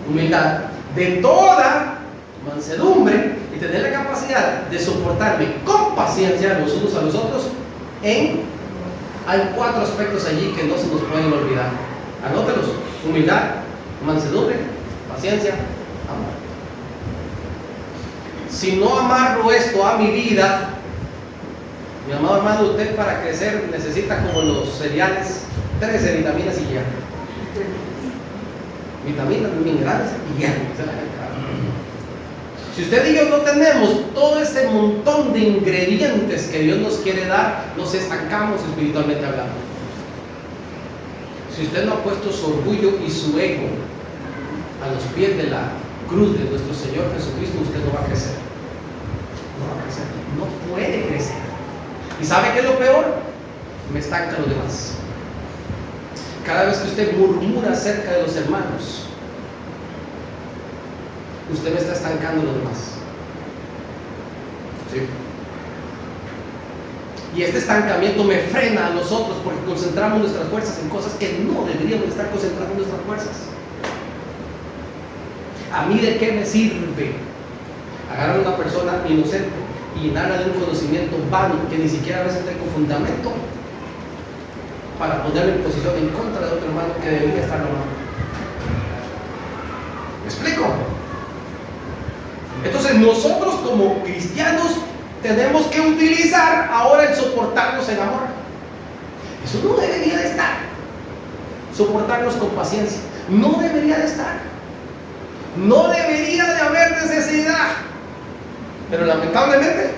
humildad, de toda mansedumbre y tener la capacidad de soportarme con paciencia los unos a los otros, hay 4 aspectos allí que no se nos pueden olvidar. Anótelos: humildad, mansedumbre, paciencia, amor. Si no amarro esto a mi vida, mi amado hermano, usted para crecer necesita, como los cereales, 13 vitaminas y ya. Vitaminas, minerales y ya. Si usted y yo no tenemos todo ese montón de ingredientes que Dios nos quiere dar, nos estancamos espiritualmente hablando. Si usted no ha puesto su orgullo y su ego a los pies de la cruz de nuestro Señor Jesucristo, usted no va a crecer. No va a crecer. No puede crecer. ¿Y sabe qué es lo peor? Me estanca a los demás. Cada vez que usted murmura acerca de los hermanos, usted me está estancando a los demás. ¿Sí? Y este estancamiento me frena a nosotros porque concentramos nuestras fuerzas en cosas que no deberíamos estar concentrando nuestras fuerzas. ¿A mí de qué me sirve agarrar a una persona inocente y llenarla de un conocimiento vano que ni siquiera a veces tengo fundamento para ponerme en posición en contra de otro hermano que debería estar amando? ¿Me explico? Entonces nosotros como cristianos tenemos que utilizar ahora el soportarnos en amor. Eso no debería de estar. Soportarnos con paciencia no debería de estar. No debería de haber necesidad. Pero lamentablemente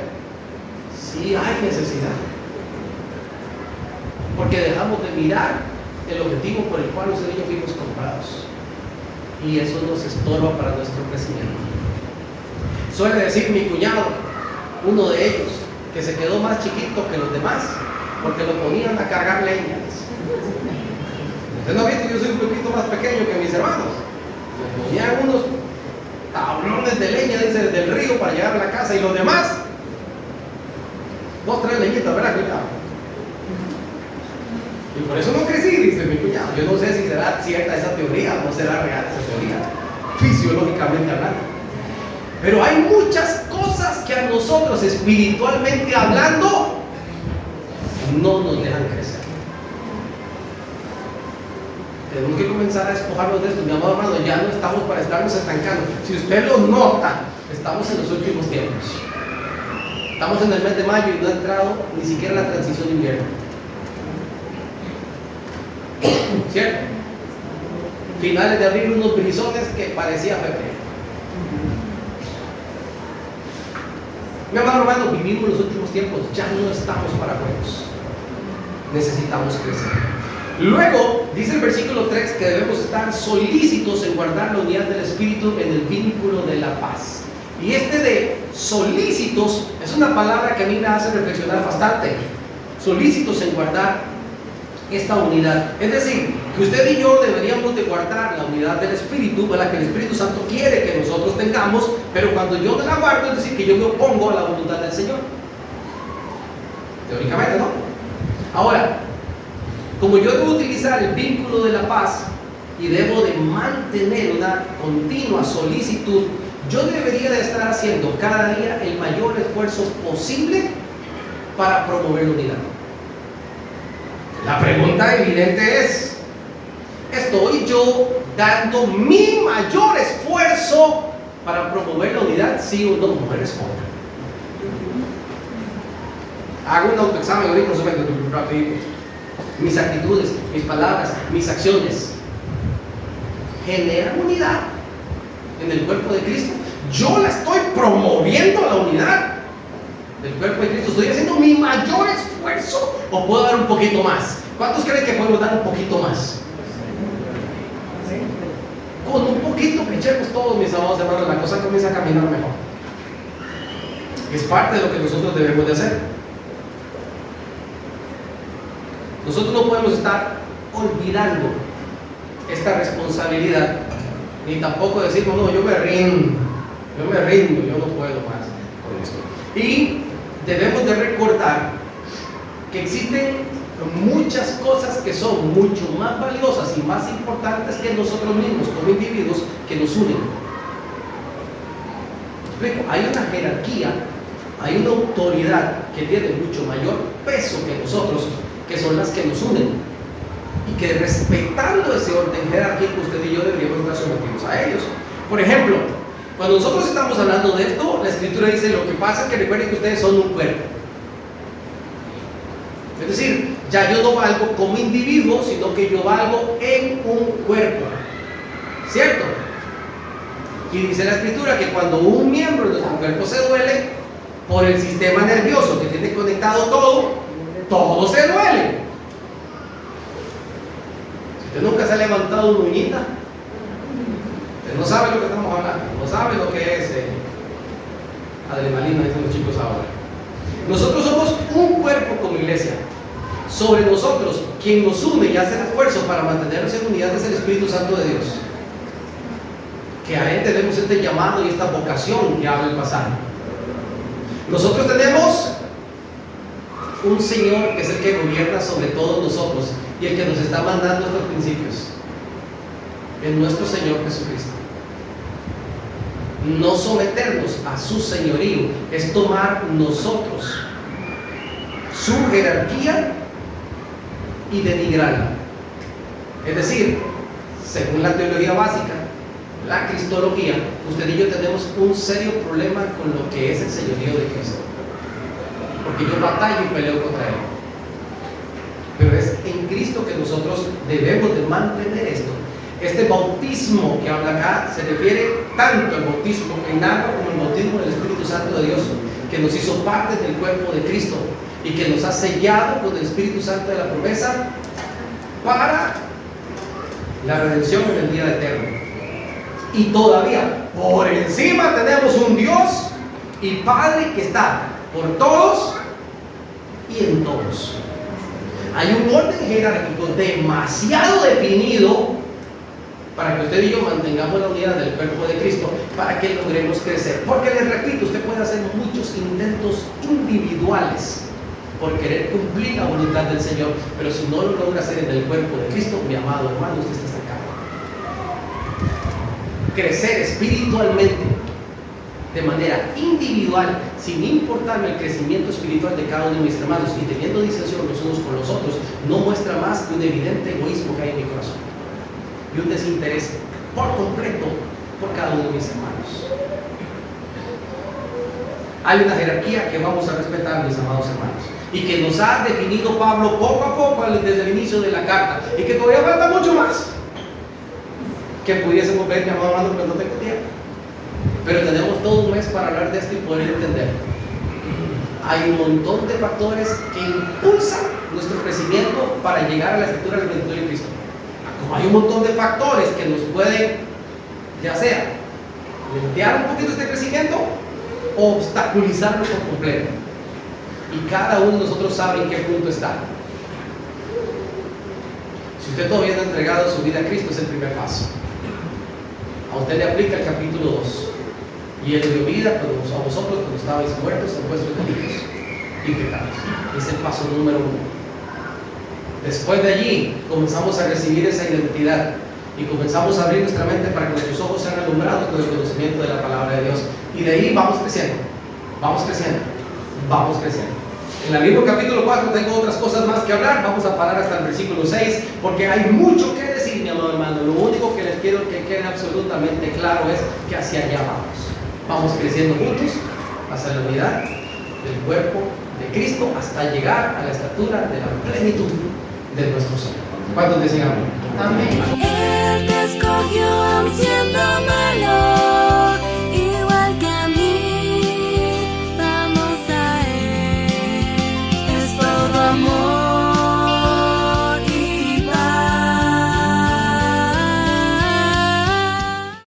sí hay necesidad. Porque dejamos de mirar el objetivo por el cual usted y yo fuimos comprados. Y eso nos estorba para nuestro crecimiento. Suele decir mi cuñado, uno de ellos, que se quedó más chiquito que los demás porque lo ponían a cargar leña. Usted no ha visto que yo soy un poquito más pequeño que mis hermanos. Me ponían unos tablones de leña, dice, del río para llegar a la casa, y los demás 2, 3 leñitas, ¿verdad, cuñado? Y por eso no crecí, dice mi cuñado. Yo no sé si será cierta esa teoría o no será real esa teoría, fisiológicamente hablando. Pero hay muchas cosas que a nosotros, espiritualmente hablando, no nos dejan crecer. Tenemos que comenzar a despojarnos de esto. Mi amado hermano, ya no estamos para estarnos estancando. Si usted lo nota, estamos en los últimos tiempos. Estamos en el mes de mayo y no ha entrado ni siquiera la transición de invierno. ¿Cierto? Finales de abril, unos brisones que parecía febrero. Mi amado hermano, vivimos los últimos tiempos, ya no estamos para juegos. Necesitamos crecer. Luego, dice el versículo 3 que debemos estar solícitos en guardar la unidad del Espíritu en el vínculo de la paz. Y este de solícitos es una palabra que a mí me hace reflexionar bastante. Solícitos en guardar esta unidad. Es decir, que usted y yo deberíamos de guardar la unidad del Espíritu, la que el Espíritu Santo quiere que nosotros tengamos, pero cuando yo no la guardo, es decir, que yo me opongo a la voluntad del Señor. Teóricamente, ¿no? Ahora, como yo debo utilizar el vínculo de la paz y debo de mantener una continua solicitud, yo debería de estar haciendo cada día el mayor esfuerzo posible para promover la unidad. La pregunta evidente es, ¿estoy yo dando mi mayor esfuerzo para promover la unidad? ¿Sí o no? Mujeres, jóvenes. Hago un autoexamen ahorita, rapidito. Mis actitudes, mis palabras, mis acciones generan unidad en el cuerpo de Cristo. Yo la estoy promoviendo, la unidad del cuerpo de Cristo. ¿Estoy haciendo mi mayor esfuerzo o puedo dar un poquito más? ¿Cuántos creen que podemos dar un poquito más? Con un poquito que echemos todos, mis amados hermanos, la cosa comienza a caminar mejor. Es parte de lo que nosotros debemos de hacer. Nosotros no podemos estar olvidando esta responsabilidad, ni tampoco decir, no, yo me rindo, yo no puedo más con esto. Y debemos de recordar que existen muchas cosas que son mucho más valiosas y más importantes que nosotros mismos como individuos, que nos unen. explico? Hay una jerarquía, hay una autoridad que tiene mucho mayor peso que nosotros, que son las que nos unen. Y que respetando ese orden jerárquico, usted y yo deberíamos estar sometidos a ellos. Por ejemplo, cuando nosotros estamos hablando de esto, la Escritura dice: lo que pasa es que recuerden que ustedes son un cuerpo. Es decir, ya yo no valgo como individuo, sino que yo valgo en un cuerpo. ¿Cierto? Y dice la Escritura que cuando un miembro de nuestro cuerpo se duele, por el sistema nervioso que tiene conectado todo se duele. Si usted nunca se ha levantado una uñita, usted no sabe lo que estamos hablando, no sabe lo que es adrenalina, dicen los chicos ahora. Nosotros somos un cuerpo como iglesia. Sobre nosotros, quien nos une y hace el esfuerzo para mantenernos en unidad es el Espíritu Santo de Dios. Que a Él tenemos este llamado y esta vocación que habla el pasaje. Nosotros tenemos un Señor que es el que gobierna sobre todos nosotros y el que nos está mandando estos principios. Es nuestro Señor Jesucristo. No someternos a su señorío es tomar nosotros su jerarquía y denigrarla. Es decir, según la teología básica, la cristología, usted y yo tenemos un serio problema con lo que es el señorío de Cristo, porque yo batallo y peleo contra Él. Pero es en Cristo que nosotros debemos de mantener esto. Este bautismo que habla acá se refiere tanto al bautismo en agua como al bautismo del Espíritu Santo de Dios, que nos hizo parte del cuerpo de Cristo y que nos ha sellado con el Espíritu Santo de la promesa para la redención en el día eterno. Y todavía por encima tenemos un Dios y Padre que está por todos y en todos. Hay un orden jerárquico demasiado definido para que usted y yo mantengamos la unidad del cuerpo de Cristo, para que logremos crecer. Porque les repito, usted puede hacer muchos intentos individuales por querer cumplir la voluntad del Señor, pero si no lo logra hacer en el cuerpo de Cristo, mi amado hermano, usted está estancado. Crecer espiritualmente de manera individual, sin importarme el crecimiento espiritual de cada uno de mis hermanos y teniendo disensión los unos con los otros, no muestra más que un evidente egoísmo que hay en mi corazón y un desinterés por completo por cada uno de mis hermanos. Hay una jerarquía que vamos a respetar, mis amados hermanos, y que nos ha definido Pablo poco a poco desde el inicio de la carta, y que todavía falta mucho más que pudiésemos ver, mi amado hermano, pero no tengo tiempo. Pero tenemos todo un mes para hablar de esto y poder entender. Hay un montón de factores que impulsan nuestro crecimiento para llegar a la estatura del plenitud de Cristo. Como hay un montón de factores que nos pueden, ya sea lentear un poquito este crecimiento o obstaculizarlo por completo. Y cada uno de nosotros sabe en qué punto está. Si usted todavía no ha entregado su vida a Cristo, es el primer paso. A usted le aplica el capítulo 2. Y Él dio vida a vosotros cuando estabais muertos en vuestros delitos y pecados. Es el paso número 1. Después de allí comenzamos a recibir esa identidad y comenzamos a abrir nuestra mente para que nuestros ojos sean alumbrados con el conocimiento de la palabra de Dios. Y de ahí vamos creciendo, vamos creciendo, vamos creciendo. En el mismo capítulo 4 tengo otras cosas más que hablar. Vamos a parar hasta el versículo 6 porque hay mucho que decir, mi amado hermano. Lo único que les quiero que quede absolutamente claro es que hacia allá vamos. Vamos creciendo juntos hacia la unidad del cuerpo de Cristo hasta llegar a la estatura de la plenitud de nuestro Señor. ¿Cuántos dicen amén? Amén. Él te escogió,